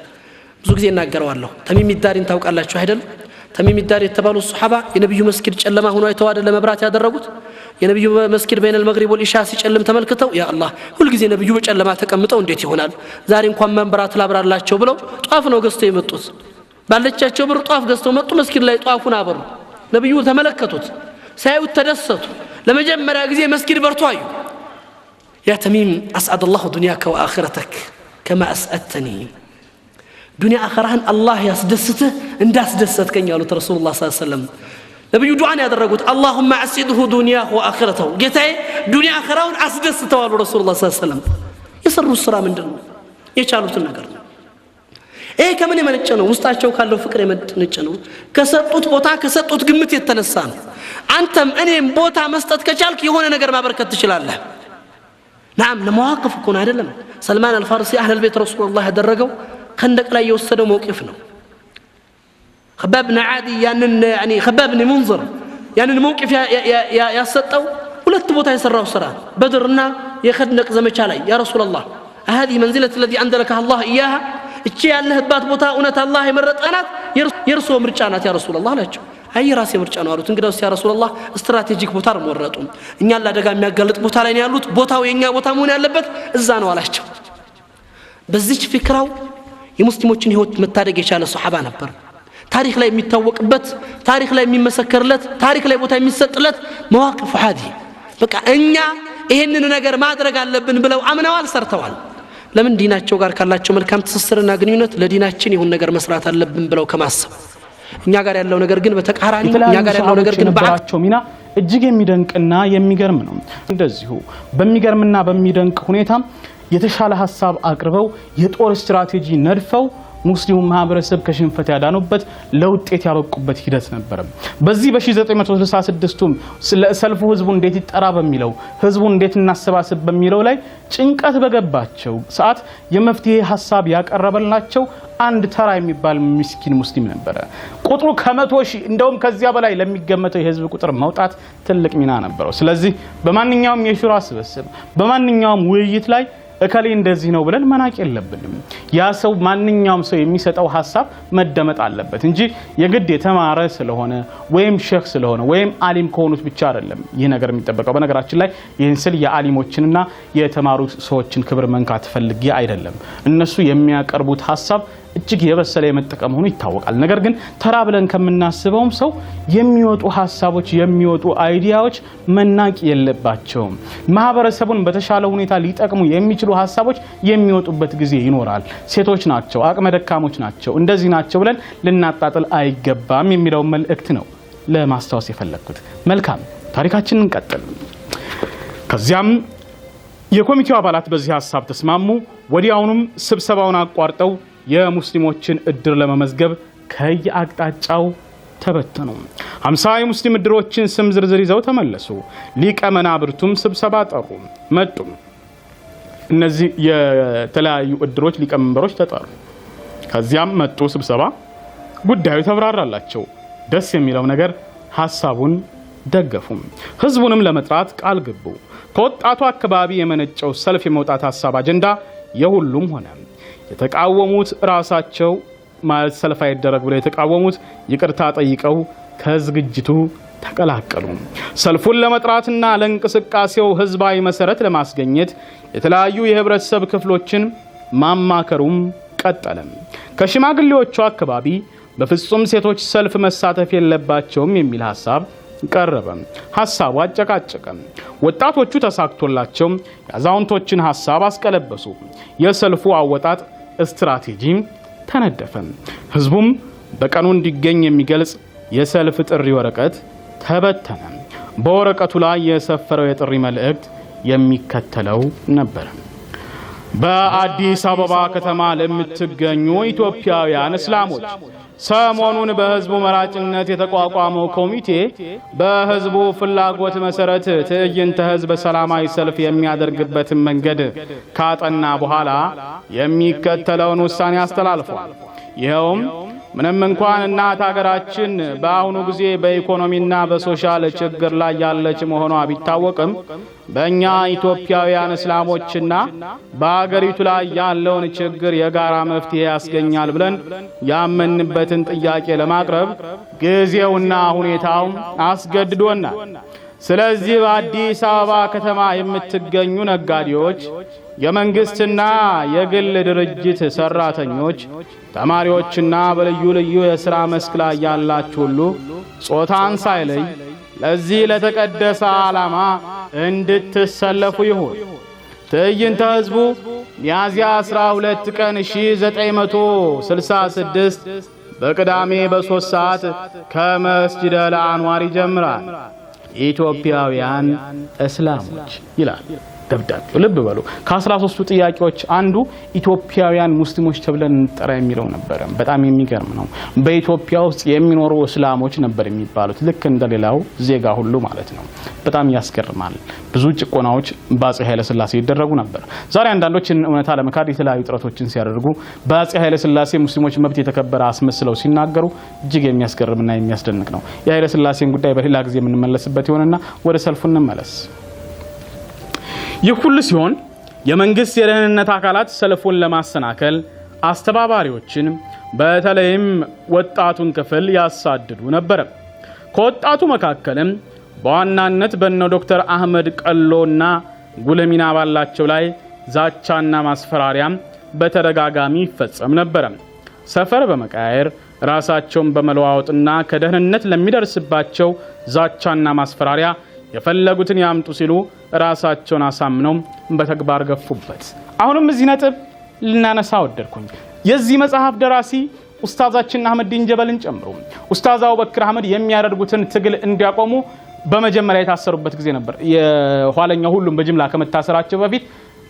ብዙ ጊዜ እናገረዋለሁ። ተሚም ዳሪን ታውቃላችሁ አይደል? ተሚም ዳሪ የተባሉ ሱሐባ የነብዩ መስጊድ ጨለማ ሆኖ አይተው አይደል ለመብራት ያደረጉት? የነብዩ መስጊድ በይነል መግሪብ ወልኢሻ ሲጨልም ተመልክተው ያ አላህ ሁሉ ጊዜ ነብዩ በጨለማ ተቀምጠው እንዴት ይሆናል? ዛሬ እንኳን መብራት ላብራላቸው ብለው ጧፍ ነው ገዝተው የመጡት። ባለቻቸው ብር ጧፍ ገዝተው መጡ። መስጊድ ላይ ጧፉን አበሩ። ነብዩ ተመለከቱት። ሳይውት ተደሰቱ። ለመጀመሪያ ጊዜ መስጊድ በርቶ አዩ። ያ ተሚም አስዓደ አላሁ ዱንያከ ወአኺረተክ፣ كما أسأتني دنيا آخرهن الله يسدسته እንዳስደሰትከኝ ያሉት ረሱላህ ሰለላሁ ዐለይሂ ወሰለም ነብዩ ዱዓን ያደረጉት اللهم أسعده دنياه وآخرته ጌታዬ ዱንያ አኺራውን አስደስተው አሉ ረሱላህ ሰለላሁ ዐለይሂ ወሰለም የሰሩት ስራ ምንድነው የቻሉት ነገር ነው ይሄ ከምን የመነጨ ነው ውስጣቸው ካለው ፍቅር የመነጨ ነው ከሰጡት ቦታ ከሰጡት ግምት የተነሳ ነው አንተም እኔም ቦታ መስጠት ከቻልክ የሆነ ነገር ማበርከት ትችላለህ نعم ለመዋቅፍ እኮ ነው አይደለም ሰልማን አልፋርሲ አህለ البيت ረሱላህ ያደረገው خندق لا يوسدوا موقفنا خباب بن عادي يعني خباب بن منذر يعني الموقف يا سطو ሁለት ቦታ የሰራው ስራ በድርና የخندق ዘመቻ ላይ يا رسول الله هذه منزله الذي انزلك الله اياها እቺ ያለህባት ቦታ እውነት አላህ የመረጠናት የርሶ ምርጫ ናት يا رسول الله አላቸው አይ ራሴ ምርጫ ነው አሉት እንግዲያውስ يا رسول الله ስትራቴጂክ ቦታ ነው ወረጡ እኛ ለአደጋ የሚያጋልጥ ቦታ ላይ ነው ያሉት ቦታው የኛ ቦታ መሆን ያለበት እዛ ነው አላቸው በዚች ፍክራው የሙስሊሞችን ህይወት መታደግ የቻለ ሱሐባ ነበር ታሪክ ላይ የሚታወቅበት ታሪክ ላይ የሚመሰከርለት ታሪክ ላይ ቦታ የሚሰጥለት መዋቅፍ ሐዲ በቃ እኛ ይሄንን ነገር ማድረግ አለብን ብለው አምነዋል ሰርተዋል ለምን ዲናቸው ጋር ካላቸው መልካም ትስስርና ግንኙነት ለዲናችን ይሁን ነገር መስራት አለብን ብለው ከማሰብ እኛ ጋር ያለው ነገር ግን በተቃራኒ እኛ ጋር ያለው ነገር ግን ባቸው ሚና እጅግ የሚደንቅና የሚገርም ነው እንደዚሁ በሚገርምና በሚደንቅ ሁኔታ የተሻለ ሐሳብ አቅርበው የጦር ስትራቴጂ ነድፈው ሙስሊሙ ማህበረሰብ ከሽንፈት ያዳኑበት ለውጤት ያበቁበት ሂደት ነበር በዚህ በ1966ቱም ሰልፉ ህዝቡ እንዴት ይጠራ በሚለው ህዝቡ እንዴት እናሰባስብ በሚለው ላይ ጭንቀት በገባቸው ሰዓት የመፍትሄ ሐሳብ ያቀረበላቸው አንድ ተራ የሚባል ምስኪን ሙስሊም ነበር ቁጥሩ ከ100 ሺህ እንደውም ከዚያ በላይ ለሚገመተው የህዝብ ቁጥር መውጣት ትልቅ ሚና ነበረው ስለዚህ በማንኛውም የሹራ ስብስብ በማንኛውም ውይይት ላይ እከሌ እንደዚህ ነው ብለን መናቅ የለብንም ያ ሰው ማንኛውም ሰው የሚሰጠው ሐሳብ መደመጥ አለበት እንጂ የግድ የተማረ ስለሆነ ወይም ሼክ ስለሆነ ወይም ዓሊም ከሆኑት ብቻ አይደለም ይሄ ነገር የሚጠበቀው በነገራችን ላይ ይህን ስል የዓሊሞችንና የተማሩ ሰዎችን ክብር መንካት ፈልጌ አይደለም እነሱ የሚያቀርቡት ሐሳብ እጅግ የበሰለ የመጠቀም ሆኖ ይታወቃል ነገር ግን ተራ ብለን ከመናስበውም ሰው የሚወጡ ሐሳቦች የሚወጡ አይዲያዎች መናቅ የለባቸውም ማህበረሰቡን በተሻለ ሁኔታ ሊጠቅሙ የሚችሉ ሐሳቦች የሚወጡበት ጊዜ ይኖራል ሴቶች ናቸው አቅመ ደካሞች ናቸው እንደዚህ ናቸው ብለን ልናጣጥል አይገባም የሚለው መልእክት ነው ለማስተዋወስ የፈለኩት መልካም ታሪካችንን እንቀጥል ከዚያም የኮሚቴው አባላት በዚህ ሐሳብ ተስማሙ ወዲያውኑም ስብሰባውን አቋርጠው የሙስሊሞችን እድር ለመመዝገብ ከየአቅጣጫው ተበተኑ 50 የሙስሊም እድሮችን ስም ዝርዝር ይዘው ተመለሱ ሊቀ መናብርቱም ስብሰባ ጠሩ መጡ እነዚህ የተለያዩ እድሮች ሊቀ መንበሮች ተጠሩ ከዚያም መጡ ስብሰባ ጉዳዩ ተብራራላቸው ደስ የሚለው ነገር ሐሳቡን ደገፉ ህዝቡንም ለመጥራት ቃል ገቡ ከወጣቱ አካባቢ የመነጨው ሰልፍ የመውጣት ሐሳብ አጀንዳ የሁሉም ሆነ የተቃወሙት ራሳቸው ማለት ሰልፍ አይደረግ ብለው የተቃወሙት ይቅርታ ጠይቀው ከዝግጅቱ ተቀላቀሉ ሰልፉን ለመጥራትና ለንቅስቃሴው ህዝባዊ መሰረት ለማስገኘት የተለያዩ የህብረተሰብ ክፍሎችን ማማከሩም ቀጠለ ከሽማግሌዎቹ አካባቢ በፍጹም ሴቶች ሰልፍ መሳተፍ የለባቸውም የሚል ሐሳብ ቀረበ ሐሳቡ አጨቃጨቀ ወጣቶቹ ተሳክቶላቸው ያዛውንቶችን ሐሳብ አስቀለበሱ የሰልፉ አወጣጥ ስትራቴጂ ተነደፈ ህዝቡም በቀኑ እንዲገኝ የሚገልጽ የሰልፍ ጥሪ ወረቀት ተበተነ በወረቀቱ ላይ የሰፈረው የጥሪ መልእክት የሚከተለው ነበር በአዲስ አበባ ከተማ ለምትገኙ ኢትዮጵያውያን እስላሞች ሰሞኑን በህዝቡ መራጭነት የተቋቋመው ኮሚቴ በህዝቡ ፍላጎት መሰረት ትዕይንተ ህዝብ ሰላማዊ ሰልፍ የሚያደርግበትን መንገድ ካጠና በኋላ የሚከተለውን ውሳኔ አስተላልፏል ይሄውም ምንም እንኳን እናት ሀገራችን በአሁኑ ጊዜ በኢኮኖሚና በሶሻል ችግር ላይ ያለች መሆኗ ቢታወቅም በእኛ ኢትዮጵያውያን እስላሞችና በአገሪቱ ላይ ያለውን ችግር የጋራ መፍትሄ ያስገኛል ብለን ያመንበትን ጥያቄ ለማቅረብ ጊዜውና ሁኔታው አስገድዶናል ስለዚህ በአዲስ አበባ ከተማ የምትገኙ ነጋዴዎች የመንግስትና የግል ድርጅት ሰራተኞች ተማሪዎችና በልዩ ልዩ የሥራ መስክ ላይ ያላችሁ ሁሉ ጾታን ሳይለይ ለዚህ ለተቀደሰ ዓላማ እንድትሰለፉ ይሁን ትዕይንተ ህዝቡ ሚያዝያ 12 ቀን 1966 በቅዳሜ በ3 ሰዓት ከመስጂድ አልአንዋር ይጀምራል። ኢትዮጵያውያን እስላሞች ይላል ደብዳቤው። ልብ በሉ ከ13ቱ ጥያቄዎች አንዱ ኢትዮጵያውያን ሙስሊሞች ተብለን እንጠራ የሚለው ነበር። በጣም የሚገርም ነው። በኢትዮጵያ ውስጥ የሚኖሩ እስላሞች ነበር የሚባሉት ልክ እንደሌላው ዜጋ ሁሉ ማለት ነው። በጣም ያስገርማል። ብዙ ጭቆናዎች በአፄ ኃይለ ሥላሴ ይደረጉ ነበር። ዛሬ አንዳንዶች እውነታ ለመካድ የተለያዩ ጥረቶችን ሲያደርጉ በአፄ ኃይለ ሥላሴ ሙስሊሞች መብት የተከበረ አስመስለው ሲናገሩ እጅግ የሚያስገርምና የሚያስደንቅ ነው። የኃይለ ሥላሴን ጉዳይ በሌላ ጊዜ የምንመለስበት ይሆንና ወደ ሰልፉ እንመለስ። ይህ ሁሉ ሲሆን የመንግስት የደህንነት አካላት ሰልፉን ለማሰናከል አስተባባሪዎችን በተለይም ወጣቱን ክፍል ያሳድዱ ነበር። ከወጣቱ መካከልም በዋናነት በእነ ዶክተር አህመድ ቀሎና ጉለሚና ባላቸው ላይ ዛቻና ማስፈራሪያም በተደጋጋሚ ይፈጸም ነበር። ሰፈር በመቃየር ራሳቸውን በመለዋወጥና ከደህንነት ለሚደርስባቸው ዛቻና ማስፈራሪያ የፈለጉትን ያምጡ ሲሉ ራሳቸውን አሳምነው በተግባር ገፉበት። አሁንም እዚህ ነጥብ ልናነሳ ወደድኩኝ። የዚህ መጽሐፍ ደራሲ ኡስታዛችን አህመዲን ጀበልን ጨምሮ ኡስታዝ አቡበክር አህመድ የሚያደርጉትን ትግል እንዲያቆሙ በመጀመሪያ የታሰሩበት ጊዜ ነበር። የኋለኛው ሁሉም በጅምላ ከመታሰራቸው በፊት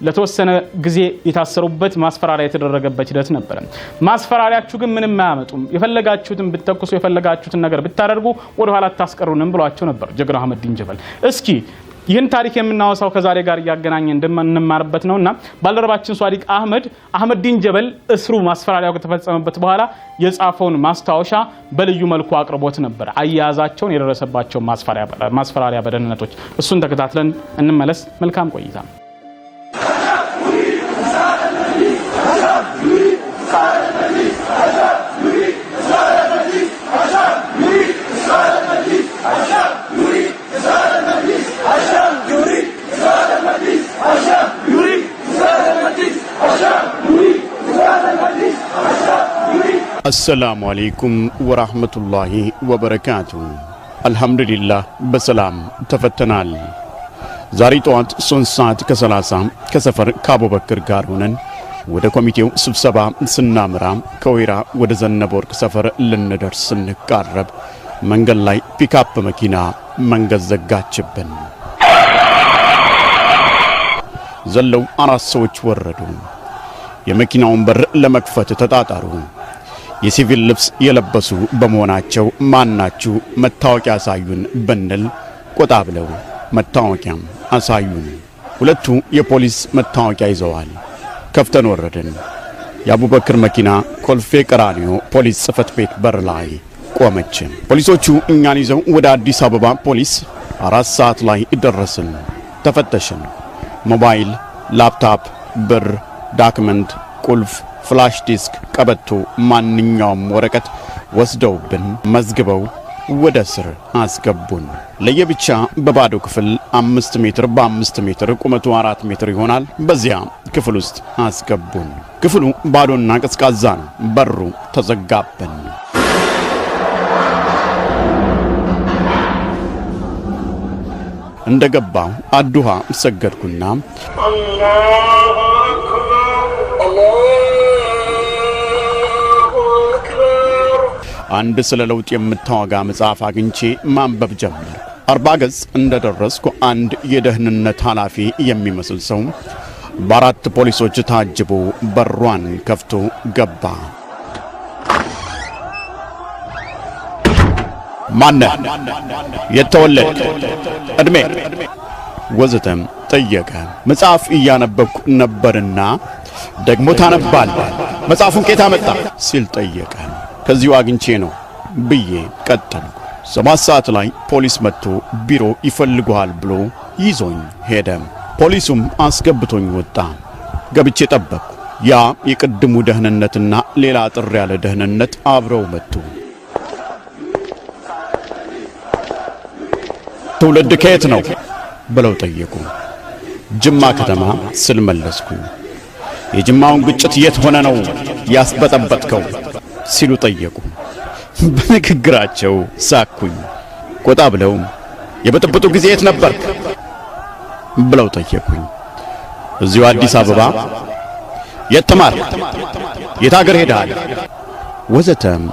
ለተወሰነ ጊዜ የታሰሩበት ማስፈራሪያ የተደረገበት ሂደት ነበር። ማስፈራሪያችሁ ግን ምንም አያመጡም፣ የፈለጋችሁትን ብትተኩሱ የፈለጋችሁትን ነገር ብታደርጉ ወደ ኋላ ታስቀሩንም ብሏቸው ነበር ጀግናው አህመዲን ጀበል። እስኪ ይህን ታሪክ የምናወሳው ከዛሬ ጋር እያገናኘ እንደምንማርበት ነውና ባልደረባችን ሷዲቅ አህመዲን ጀበል እስሩ ማስፈራሪያው ከተፈጸመበት በኋላ የጻፈውን ማስታወሻ በልዩ መልኩ አቅርቦት ነበር። አያያዛቸውን የደረሰባቸው ማስፈራሪያ በደህንነቶች እሱን ተከታትለን እንመለስ። መልካም ቆይታ። السلام عليكم ورحمة الله وبركاته. الحمد لله بسلام تفتنال. زاري طوات سنسات كسلاسام كسفر كابو بكر غارونن وده كوميتيو سبسبا سنامرام كويرا وده زنبورك سفر لندرس سنقارب منغل لاي بيكاب مكينا منغل زغاچبن زلو አራሶች ወረዱ። የመኪናውን በር ለመክፈት ተጣጣሩ። የሲቪል ልብስ የለበሱ በመሆናቸው ማናችሁ መታወቂያ አሳዩን ብንል ቆጣ ብለው መታወቂያም አሳዩን። ሁለቱ የፖሊስ መታወቂያ ይዘዋል። ከፍተን ወረድን። የአቡበክር መኪና ኮልፌ ቀራኒዮ ፖሊስ ጽፈት ቤት በር ላይ ቆመች። ፖሊሶቹ እኛን ይዘው ወደ አዲስ አበባ ፖሊስ 4 ሰዓት ላይ ደረስን። ተፈተሽን። ሞባይል፣ ላፕቶፕ፣ ብር፣ ዶክመንት፣ ቁልፍ፣ ፍላሽ ዲስክ፣ ቀበቶ፣ ማንኛውም ወረቀት ወስደውብን መዝግበው ወደ ስር አስገቡን። ለየብቻ በባዶ ክፍል 5 ሜትር በ5 ሜትር ቁመቱ 4 ሜትር ይሆናል። በዚያ ክፍል ውስጥ አስገቡን። ክፍሉ ባዶና ቀዝቃዛ ነው። በሩ ተዘጋብን። እንደገባው አዱሃ ሰገድኩና አንድ ስለ ለውጥ የምታወጋ መጽሐፍ አግኝቼ ማንበብ ጀመር። 40 ገጽ እንደደረስኩ አንድ የደህንነት ኃላፊ የሚመስል ሰው በአራት ፖሊሶች ታጅቦ በሯን ከፍቶ ገባ። ማነህ? የተወለድክ እድሜ ወዘተም ጠየቀ። መጽሐፍ እያነበብኩ ነበርና ደግሞ ታነባለህ? መጽሐፉን ከየት አመጣ ሲል ጠየቀ። ከዚሁ አግኝቼ ነው ብዬ ቀጠልኩ። 7 ሰዓት ላይ ፖሊስ መጥቶ ቢሮ ይፈልጉሃል ብሎ ይዞኝ ሄደ። ፖሊሱም አስገብቶኝ ወጣ። ገብቼ ጠበቅኩ። ያ የቅድሙ ደህንነትና ሌላ ጥሪ ያለ ደህንነት አብረው መጡ። ትውልድ ከየት ነው ብለው ጠየቁ። ጅማ ከተማ ስል መለስኩ። የጅማውን ግጭት የት ሆነ ነው ያስበጠበጥከው ሲሉ ጠየቁ። በንግግራቸው ሳኩኝ። ቆጣ ብለው የበጥብጡ ጊዜ የት ነበር ብለው ጠየቁኝ። እዚሁ አዲስ አበባ የተማር የታገር ሄዳል ወዘተም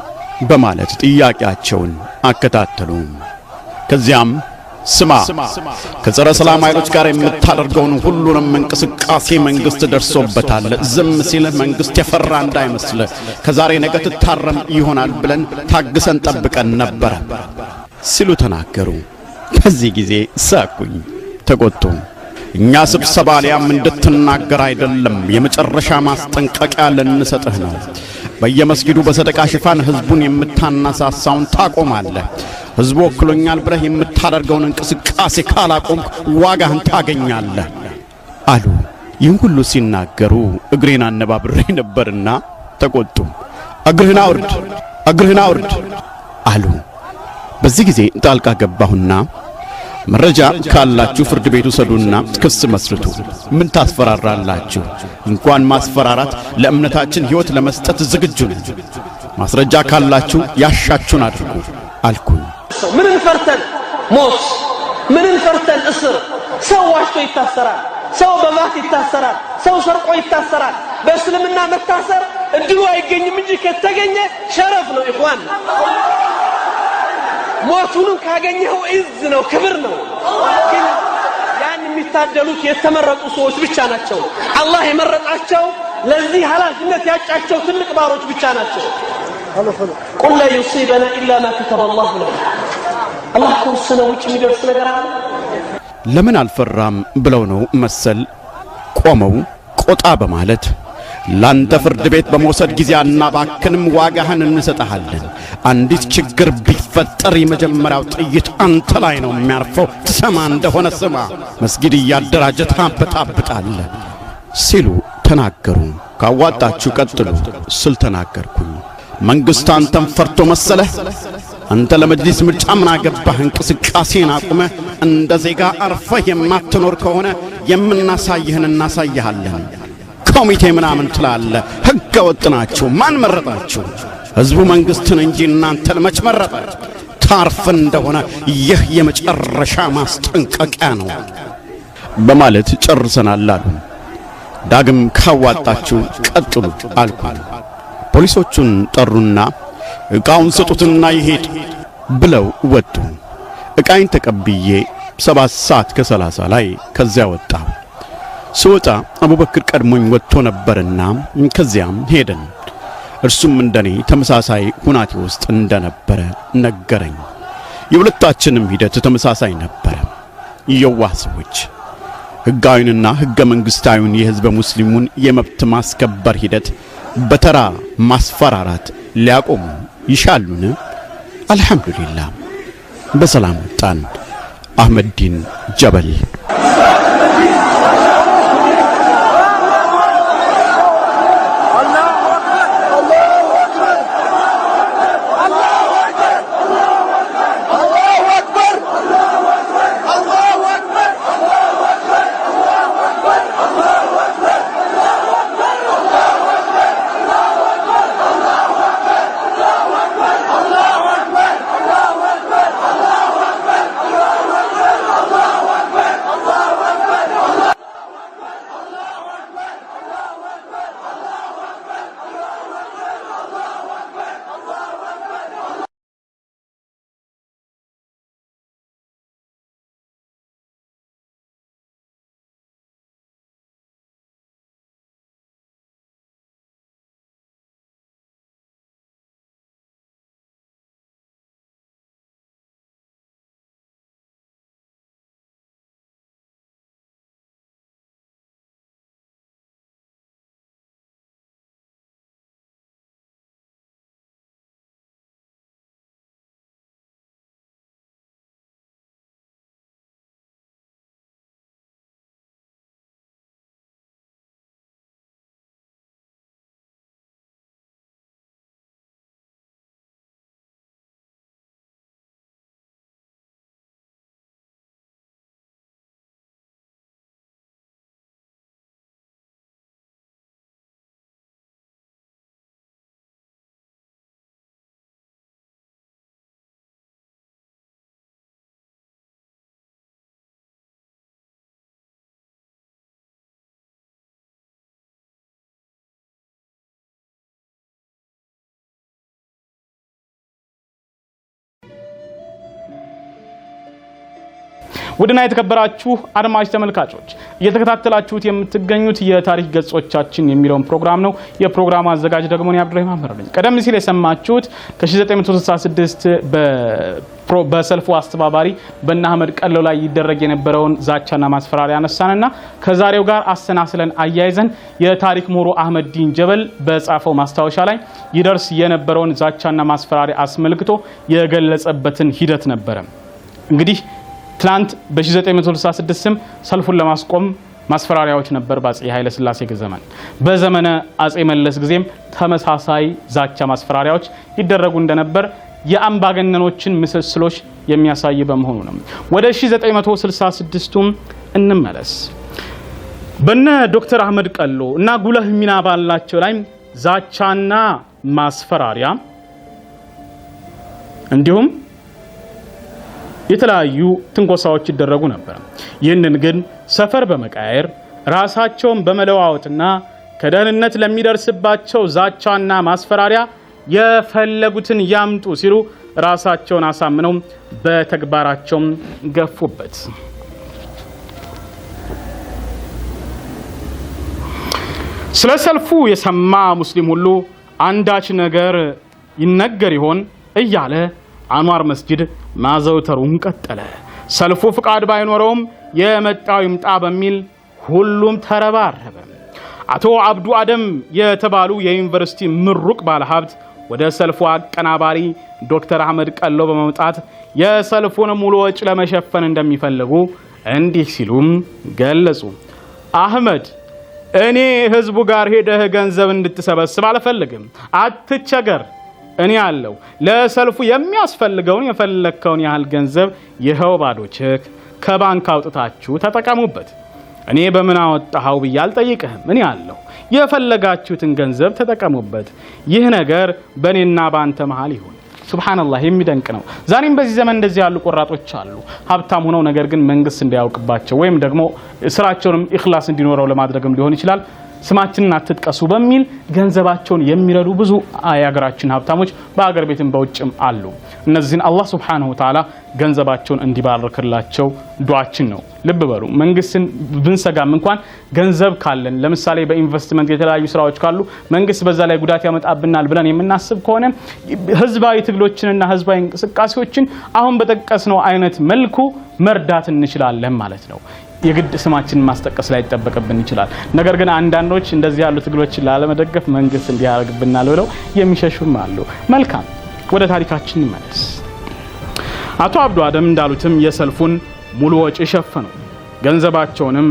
በማለት ጥያቄያቸውን አከታተሉ። ከዚያም ስማ ከጸረ ሰላም ኃይሎች ጋር የምታደርገውን ሁሉንም እንቅስቃሴ መንግስት ደርሶበታል። ዝም ሲል መንግስት የፈራ እንዳይመስል ከዛሬ ነገ ትታረም ይሆናል ብለን ታግሰን ጠብቀን ነበር ሲሉ ተናገሩ። በዚህ ጊዜ ሳቁኝ፣ ተቆጡ። እኛ ስብሰባ ሊያም እንድትናገር አይደለም፣ የመጨረሻ ማስጠንቀቂያ ልንሰጥህ ነው። በየመስጊዱ በሰደቃ ሽፋን ህዝቡን የምታናሳሳውን ታቆማለህ። ህዝቡ ወክሎኛል ብለህ የምታደርገውን እንቅስቃሴ ካላቆምክ ዋጋህን ታገኛለህ አሉ። ይህን ሁሉ ሲናገሩ እግሬን አነባብሬ ነበርና ተቆጡ። እግርህን አውርድ አሉ። በዚህ ጊዜ ጣልቃ ገባሁና መረጃ ካላችሁ ፍርድ ቤቱ ሰዱና ክስ መስርቱ። ምን ታስፈራራላችሁ? እንኳን ማስፈራራት ለእምነታችን ህይወት ለመስጠት ዝግጁ ነን። ማስረጃ ካላችሁ ያሻችሁን አድርጉ አልኩኝ። ምንን ፈርተን ሞት፣ ምንን ፈርተን እስር? ሰው ዋሽቶ ይታሰራል፣ ሰው በማት ይታሰራል፣ ሰው ሰርቆ ይታሰራል። በእስልምና መታሰር እድሉ አይገኝም እንጂ ከተገኘ ሸረፍ ነው ኢኽዋን። ሞቱንም ካገኘው ኢዝ ነው፣ ክብር ነው። ግን ያን የሚታደሉት የተመረጡ ሰዎች ብቻ ናቸው። አላህ የመረጣቸው ለዚህ ኃላፊነት ያጫቸው ትልቅ ባሮች ብቻ ናቸው። ቁል ላ ዩሲበና ኢላ ማ ከተበ አላሁ ለና። አላህ ከወሰነው ውጭ የሚደርስ ነገር አለ? ለምን አልፈራም ብለው ነው መሰል ቆመው ቆጣ በማለት ላንተ ፍርድ ቤት በመውሰድ ጊዜ አናባክንም፣ ዋጋህን እንሰጣለን። አንዲት ችግር ቢፈጠር የመጀመሪያው ጥይት አንተ ላይ ነው የሚያርፈው። ትሰማ እንደሆነ ስማ፣ መስጊድ እያደራጀ ታበጣብጣለህ ሲሉ ተናገሩ። ካዋጣችሁ ቀጥሉ ስል ተናገርኩኝ። መንግስት አንተን ፈርቶ መሰለህ? አንተ ለመጅሊስ ምርጫ ምን አገባህ? እንቅስቃሴን አቁመህ እንደ ዜጋ አርፈህ የማትኖር ከሆነ የምናሳይህን እናሳይሃለን። ኮሚቴ ምናምን ትላለ። ህገ ወጥ ናችሁ። ማን መረጣችሁ? ህዝቡ መንግስትን እንጂ እናንተን መች መረጠ? ታርፍ እንደሆነ ይህ የመጨረሻ ማስጠንቀቂያ ነው በማለት ጨርሰናል አሉ። ዳግም ካዋጣችሁ ቀጥሉ አልኩ። ፖሊሶቹን ጠሩና ዕቃውን ስጡትና ይሄድ ብለው ወጡ። ዕቃዬን ተቀብዬ 7:30 ላይ ከዚያ ወጣሁ። ስወጣ አቡበክር ቀድሞኝ ወጥቶ ነበርና ከዚያም ሄደን እርሱም እንደኔ ተመሳሳይ ሁናቴ ውስጥ እንደነበረ ነገረኝ። የሁለታችንም ሂደት ተመሳሳይ ነበረ። የዋህ ሰዎች ሕጋዊንና ሕገ መንግሥታዊውን የሕዝበ ሙስሊሙን የመብት ማስከበር ሂደት በተራ ማስፈራራት ሊያቆሙ ይሻሉን? አልሐምዱሊላህ በሰላም ወጣን። አህመዲን ጀበል ውድና የተከበራችሁ አድማጭ ተመልካቾች እየተከታተላችሁት የምትገኙት የታሪክ ገጾቻችን የሚለውን ፕሮግራም ነው። የፕሮግራሙ አዘጋጅ ደግሞ እኔ አብዱራሂም አህመድ ነኝ። ቀደም ሲል የሰማችሁት ከ1966 በሰልፉ አስተባባሪ በእነ አህመድ ቀሎ ላይ ይደረግ የነበረውን ዛቻና ማስፈራሪያ አነሳንና ከዛሬው ጋር አሰናስለን አያይዘን የታሪክ ምሁሩ አህመድ ዲን ጀበል በጻፈው ማስታወሻ ላይ ይደርስ የነበረውን ዛቻና ማስፈራሪያ አስመልክቶ የገለጸበትን ሂደት ነበረ። እንግዲህ ትላንት በ1966 ስም ሰልፉን ለማስቆም ማስፈራሪያዎች ነበር በአፄ ኃይለ ሥላሴ ዘመን። በዘመነ አፄ መለስ ጊዜም ተመሳሳይ ዛቻ ማስፈራሪያዎች ይደረጉ እንደነበር የአምባገነኖችን ምስስሎች የሚያሳይ በመሆኑ ነው። ወደ 1966ቱም እንመለስ። በነ ዶክተር አህመድ ቀሎ እና ጉልህ ሚና ባላቸው ላይ ዛቻና ማስፈራሪያ እንዲሁም የተለያዩ ትንኮሳዎች ይደረጉ ነበር። ይህንን ግን ሰፈር በመቃየር ራሳቸውን በመለዋወጥና ከደህንነት ለሚደርስባቸው ዛቻና ማስፈራሪያ የፈለጉትን ያምጡ ሲሉ ራሳቸውን አሳምነው በተግባራቸው ገፉበት። ስለ ሰልፉ የሰማ ሙስሊም ሁሉ አንዳች ነገር ይነገር ይሆን እያለ አንዋር መስጂድ ማዘውተሩን ቀጠለ። ሰልፉ ፍቃድ ባይኖረውም የመጣው ይምጣ በሚል ሁሉም ተረባረበ። አቶ አብዱ አደም የተባሉ የዩኒቨርሲቲ ምሩቅ ባለሀብት ወደ ሰልፉ አቀናባሪ ዶክተር አህመድ ቀሎ በመምጣት የሰልፉን ሙሉ ወጪ ለመሸፈን እንደሚፈልጉ እንዲህ ሲሉም ገለጹ። አህመድ፣ እኔ ህዝቡ ጋር ሄደህ ገንዘብ እንድትሰበስብ አልፈልግም። አትቸገር፣ እኔ ያለው ለሰልፉ የሚያስፈልገውን የፈለከውን ያህል ገንዘብ ይኸው ባዶ ቼክ ከባንክ አውጥታችሁ ተጠቀሙበት። እኔ በምን አወጣኸው ብዬ አልጠይቅህም። እኔ ያለው የፈለጋችሁትን ገንዘብ ተጠቀሙበት። ይህ ነገር በእኔና በአንተ መሃል ይሁን። ሱብሃንአላህ፣ የሚደንቅ ነው። ዛሬም በዚህ ዘመን እንደዚህ ያሉ ቆራጦች አሉ። ሀብታም ሆነው ነገር ግን መንግስት እንዳያውቅባቸው ወይም ደግሞ ስራቸውንም ኢኽላስ እንዲኖረው ለማድረግም ሊሆን ይችላል ስማችንን አትጥቀሱ በሚል ገንዘባቸውን የሚረዱ ብዙ የሀገራችን ሀብታሞች በአገር ቤትም በውጭም አሉ። እነዚህን አላህ ሱብሓነሁ ወተዓላ ገንዘባቸውን እንዲባርክላቸው ዱዓችን ነው። ልብ በሉ፣ መንግስትን ብንሰጋም እንኳን ገንዘብ ካለን ለምሳሌ በኢንቨስትመንት የተለያዩ ስራዎች ካሉ መንግስት በዛ ላይ ጉዳት ያመጣብናል ብለን የምናስብ ከሆነ ህዝባዊ ትግሎችንና ህዝባዊ እንቅስቃሴዎችን አሁን በጠቀስነው አይነት መልኩ መርዳት እንችላለን ማለት ነው። የግድ ስማችንን ማስጠቀስ ላይ ይጠበቅብን ይችላል። ነገር ግን አንዳንዶች እንደዚህ ያሉ ትግሎችን ላለመደገፍ መንግስት እንዲያደርግብናል ብለው የሚሸሹም አሉ። መልካም፣ ወደ ታሪካችን እንመለስ። አቶ አብዱ አደም እንዳሉትም የሰልፉን ሙሉ ወጪ ሸፈኑ። ገንዘባቸውንም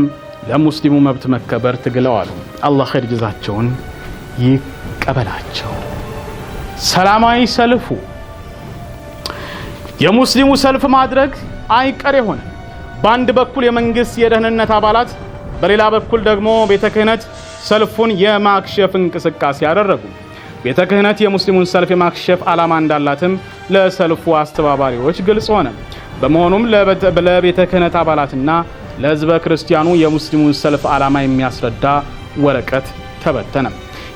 ለሙስሊሙ መብት መከበር ትግለው አሉ። አላህ ኸይር ጀዛቸውን ይቀበላቸው። ሰላማዊ ሰልፉ የሙስሊሙ ሰልፍ ማድረግ አይቀር የሆነ በአንድ በኩል የመንግስት የደህንነት አባላት በሌላ በኩል ደግሞ ቤተ ክህነት ሰልፉን የማክሸፍ እንቅስቃሴ ያደረጉ። ቤተ ክህነት የሙስሊሙን ሰልፍ የማክሸፍ ዓላማ እንዳላትም ለሰልፉ አስተባባሪዎች ግልጽ ሆነ። በመሆኑም ለቤተ ክህነት አባላትና ለህዝበ ክርስቲያኑ የሙስሊሙን ሰልፍ ዓላማ የሚያስረዳ ወረቀት ተበተነ።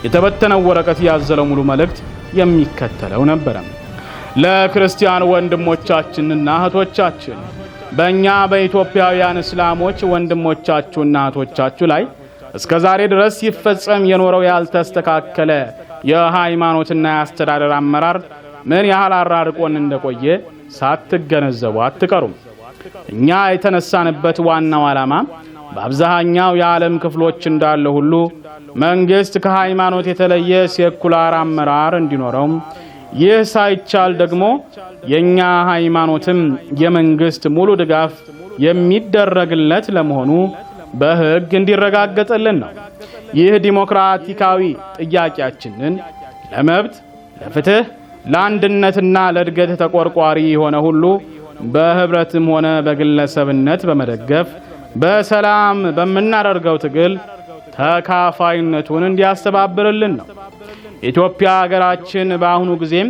የተበተነው ወረቀት ያዘለው ሙሉ መልእክት የሚከተለው ነበረ። ለክርስቲያን ወንድሞቻችንና እህቶቻችን በእኛ በኢትዮጵያውያን እስላሞች ወንድሞቻችሁና እህቶቻችሁ ላይ እስከ ዛሬ ድረስ ሲፈጸም የኖረው ያልተስተካከለ የሃይማኖትና የአስተዳደር አመራር ምን ያህል አራርቆን እንደቆየ ሳትገነዘቡ አትቀሩም። እኛ የተነሳንበት ዋናው ዓላማ በአብዛኛው የዓለም ክፍሎች እንዳለ ሁሉ መንግስት ከሃይማኖት የተለየ ሴኩላር አመራር እንዲኖረው፣ ይህ ሳይቻል ደግሞ የኛ ሃይማኖትም የመንግስት ሙሉ ድጋፍ የሚደረግለት ለመሆኑ በህግ እንዲረጋገጥልን ነው። ይህ ዲሞክራቲካዊ ጥያቄያችንን ለመብት፣ ለፍትህ፣ ለአንድነትና ለእድገት ተቆርቋሪ የሆነ ሁሉ በህብረትም ሆነ በግለሰብነት በመደገፍ በሰላም በመናደርገው ትግል ተካፋይነቱን እንዲያስተባብርልን ነው። ኢትዮጵያ ሀገራችን በአሁኑ ጊዜም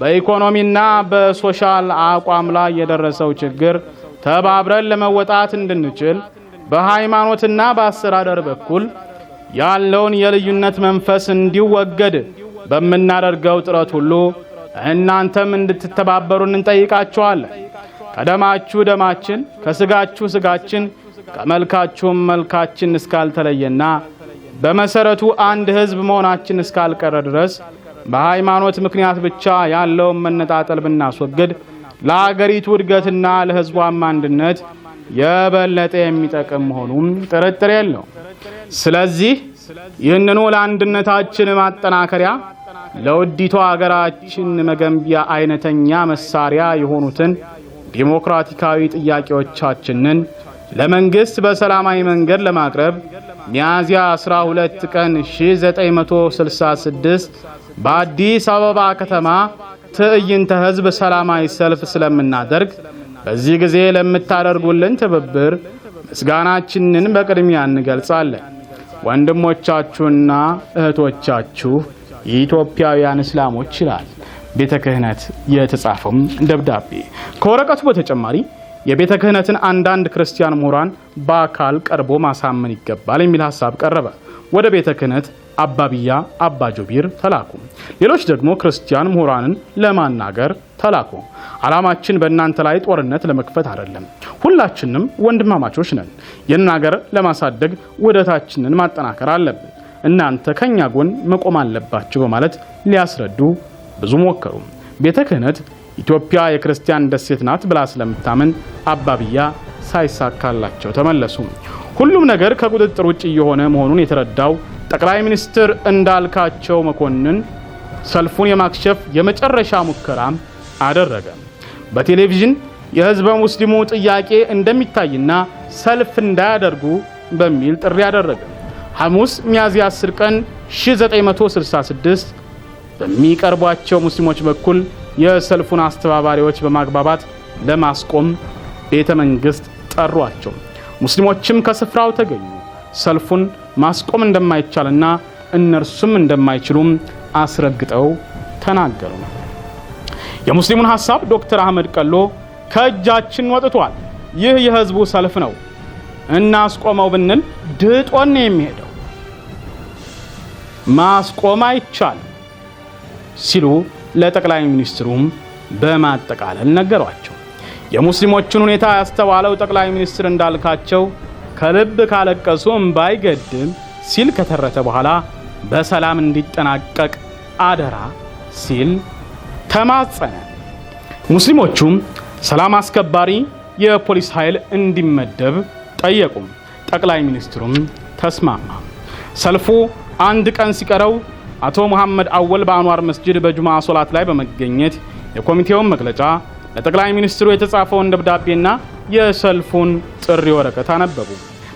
በኢኮኖሚና በሶሻል አቋም ላይ የደረሰው ችግር ተባብረን ለመወጣት እንድንችል በሃይማኖትና በአስተዳደር በኩል ያለውን የልዩነት መንፈስ እንዲወገድ በመናደርገው ጥረት ሁሉ እናንተም እንድትተባበሩን እንጠይቃችኋለን። ከደማችሁ ደማችን ከስጋችሁ ስጋችን ከመልካችሁም መልካችን እስካልተለየና በመሰረቱ አንድ ህዝብ መሆናችን እስካልቀረ ድረስ በሃይማኖት ምክንያት ብቻ ያለውን መነጣጠል ብናስወግድ ለሀገሪቱ እድገትና ለህዝቧም አንድነት የበለጠ የሚጠቅም መሆኑን ጥርጥር የለውም። ስለዚህ ይህንኑ ለአንድነታችን ማጠናከሪያ ለውዲቷ ሀገራችን መገንቢያ አይነተኛ መሳሪያ የሆኑትን ዲሞክራቲካዊ ጥያቄዎቻችንን ለመንግስት በሰላማዊ መንገድ ለማቅረብ ሚያዝያ 12 ቀን 1966 በአዲስ አበባ ከተማ ትዕይንተ ህዝብ ሰላማዊ ሰልፍ ስለምናደርግ በዚህ ጊዜ ለምታደርጉልን ትብብር ምስጋናችንን በቅድሚያ እንገልጻለን። ወንድሞቻችሁና እህቶቻችሁ የኢትዮጵያውያን እስላሞች ይላል ቤተ ክህነት የተጻፈው ደብዳቤ። ከወረቀቱ በተጨማሪ የቤተ ክህነትን አንዳንድ ክርስቲያን ምሁራን በአካል ቀርቦ ማሳመን ይገባል የሚል ሐሳብ ቀረበ። ወደ ቤተ ክህነት አባቢያ አባ ጆቢር ተላኩ። ሌሎች ደግሞ ክርስቲያን ምሁራንን ለማናገር ተላኩ። ዓላማችን በእናንተ ላይ ጦርነት ለመክፈት አይደለም። ሁላችንም ወንድማማቾች ነን። የናገር ለማሳደግ ውህደታችንን ማጠናከር አለብን። እናንተ ከኛ ጎን መቆም አለባችሁ በማለት ሊያስረዱ ብዙ ሞከሩ። ቤተ ክህነት ኢትዮጵያ የክርስቲያን ደሴት ናት ብላ ስለምታምን አባቢያ ሳይሳካላቸው ተመለሱ። ሁሉም ነገር ከቁጥጥር ውጭ የሆነ መሆኑን የተረዳው ጠቅላይ ሚኒስትር እንዳልካቸው መኮንን ሰልፉን የማክሸፍ የመጨረሻ ሙከራ አደረገ። በቴሌቪዥን የህዝበ ሙስሊሙ ጥያቄ እንደሚታይና ሰልፍ እንዳያደርጉ በሚል ጥሪ አደረገ። ሐሙስ ሚያዝያ 10 ቀን 1966 በሚቀርቧቸው ሙስሊሞች በኩል የሰልፉን አስተባባሪዎች በማግባባት ለማስቆም ቤተ መንግስት ጠሯቸው። ሙስሊሞችም ከስፍራው ተገኙ። ሰልፉን ማስቆም እንደማይቻልና እነርሱም እንደማይችሉም አስረግጠው ተናገሩ። የሙስሊሙን ሐሳብ ዶክተር አህመድ ቀሎ ከእጃችን ወጥቷል፣ ይህ የህዝቡ ሰልፍ ነው፣ እናስቆመው ብንል ድጦን የሚሄደው ማስቆም አይቻልም ሲሉ ለጠቅላይ ሚኒስትሩም በማጠቃለል ነገሯቸው። የሙስሊሞችን ሁኔታ ያስተዋለው ጠቅላይ ሚኒስትር እንዳልካቸው ከልብ ካለቀሱ እምባ አይገድም ሲል ከተረተ በኋላ በሰላም እንዲጠናቀቅ አደራ ሲል ተማጸነ። ሙስሊሞቹም ሰላም አስከባሪ የፖሊስ ኃይል እንዲመደብ ጠየቁ። ጠቅላይ ሚኒስትሩም ተስማማ። ሰልፉ አንድ ቀን ሲቀረው አቶ መሐመድ አወል በአንዋር መስጂድ በጁማ ሶላት ላይ በመገኘት የኮሚቴውን መግለጫ፣ ለጠቅላይ ሚኒስትሩ የተጻፈውን ደብዳቤና የሰልፉን ጥሪ ወረቀት አነበቡ።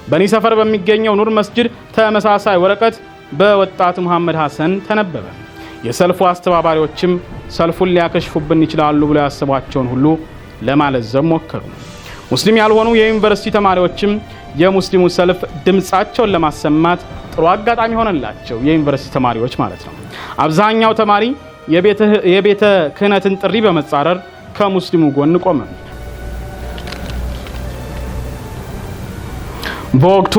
በኒ ሰፈር በሚገኘው ኑር መስጂድ ተመሳሳይ ወረቀት በወጣት መሐመድ ሐሰን ተነበበ። የሰልፉ አስተባባሪዎችም ሰልፉን ሊያከሽፉብን ይችላሉ ብለው ያሰቧቸውን ሁሉ ለማለዘብ ሞከሩ። ሙስሊም ያልሆኑ የዩኒቨርሲቲ ተማሪዎችም የሙስሊሙ ሰልፍ ድምጻቸውን ለማሰማት ጥሩ አጋጣሚ ሆነላቸው። የዩኒቨርሲቲ ተማሪዎች ማለት ነው። አብዛኛው ተማሪ የቤተ ክህነትን ጥሪ በመጻረር ከሙስሊሙ ጎን ቆመ። በወቅቱ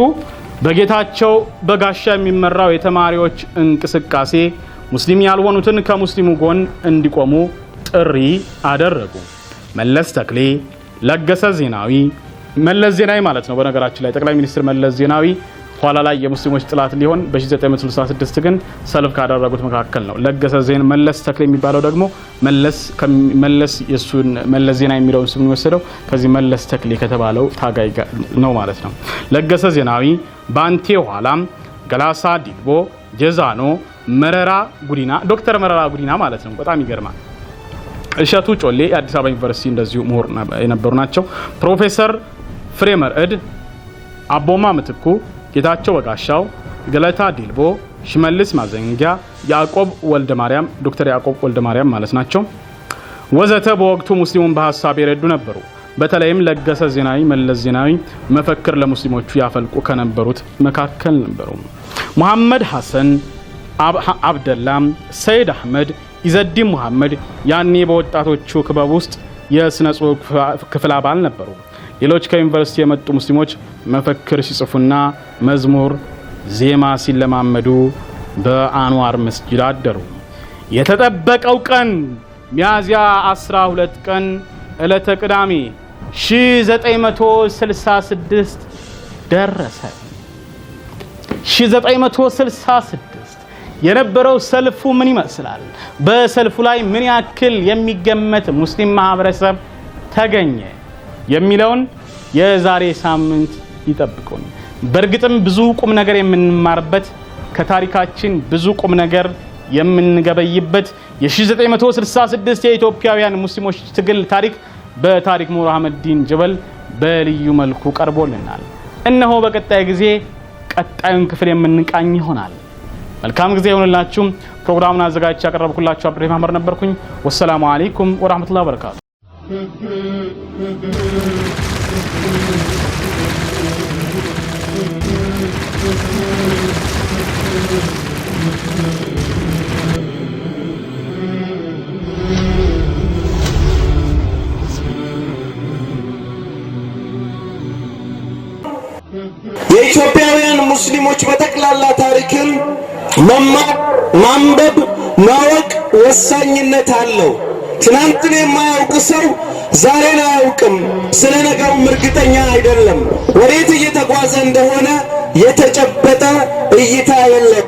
በጌታቸው በጋሻ የሚመራው የተማሪዎች እንቅስቃሴ ሙስሊም ያልሆኑትን ከሙስሊሙ ጎን እንዲቆሙ ጥሪ አደረጉ። መለስ ተክሌ፣ ለገሰ ዜናዊ፣ መለስ ዜናዊ ማለት ነው። በነገራችን ላይ ጠቅላይ ሚኒስትር መለስ ዜናዊ ኋላ ላይ የሙስሊሞች ጥላት ሊሆን በ1966 ግን ሰልፍ ካደረጉት መካከል ነው። ለገሰ መለስ ተክሌ የሚባለው ደግሞ መለስ የሱን መለስ ዜናዊ የሚለውን ስም ወሰደው ከዚህ መለስ ተክሌ ከተባለው ታጋይ ነው ማለት ነው። ለገሰ ዜናዊ፣ ባንቴ ኋላም፣ ገላሳ ዲልቦ፣ ጀዛኖ፣ መረራ ጉዲና፣ ዶክተር መረራ ጉዲና ማለት ነው። በጣም ይገርማል። እሸቱ ጮሌ የአዲስ አበባ ዩኒቨርሲቲ እንደዚሁ ምሁር የነበሩ ናቸው። ፕሮፌሰር ፍሬ መርዕድ፣ አቦማ ምትኩ፣ ጌታቸው ወጋሻው፣ ገለታ ዲልቦ፣ ሽመልስ ማዘንጊያ፣ ያዕቆብ ወልደ ማርያም፣ ዶክተር ያዕቆብ ወልደ ማርያም ማለት ናቸው ወዘተ በወቅቱ ሙስሊሙን በሐሳብ የረዱ ነበሩ። በተለይም ለገሰ ዜናዊ፣ መለስ ዜናዊ መፈክር ለሙስሊሞቹ ያፈልቁ ከነበሩት መካከል ነበሩ። መሐመድ ሐሰን፣ አብደላ፣ ሰይድ አህመድ፣ ኢዘዲን መሐመድ ያኔ በወጣቶቹ ክበብ ውስጥ የስነ ጽሑፍ ክፍል አባል ነበሩ። ሌሎች ከዩኒቨርሲቲ የመጡ ሙስሊሞች መፈክር ሲጽፉና መዝሙር ዜማ ሲለማመዱ በአንዋር መስጂድ አደሩ። የተጠበቀው ቀን ሚያዝያ 12 ቀን ዕለተ ቅዳሜ 1966 ደረሰ። 1966 የነበረው ሰልፉ ምን ይመስላል? በሰልፉ ላይ ምን ያክል የሚገመት ሙስሊም ማህበረሰብ ተገኘ የሚለውን የዛሬ ሳምንት ይጠብቁን። በእርግጥም ብዙ ቁም ነገር የምንማርበት ከታሪካችን ብዙ ቁም ነገር የምንገበይበት የ1966 የኢትዮጵያውያን ሙስሊሞች ትግል ታሪክ በታሪክ ምሁር አህመዲን ጀበል በልዩ መልኩ ቀርቦልናል። እነሆ በቀጣይ ጊዜ ቀጣዩን ክፍል የምንቃኝ ይሆናል። መልካም ጊዜ ይሁንላችሁ። ፕሮግራሙን አዘጋጅቼ ያቀረብኩላችሁ አብዱራሂም አህመድ ነበርኩኝ። ወሰላሙ አለይኩም ወራህመቱላሂ ወበረካቱ። የኢትዮጵያውያን ሙስሊሞች በጠቅላላ ታሪክን መማር፣ ማንበብ፣ ማወቅ ወሳኝነት አለው። ትናንትን የማያውቅ ሰው ዛሬን አያውቅም፣ ስለ ነገሩም እርግጠኛ አይደለም። ወዴት እየተጓዘ እንደሆነ የተጨበጠ እይታ የለም።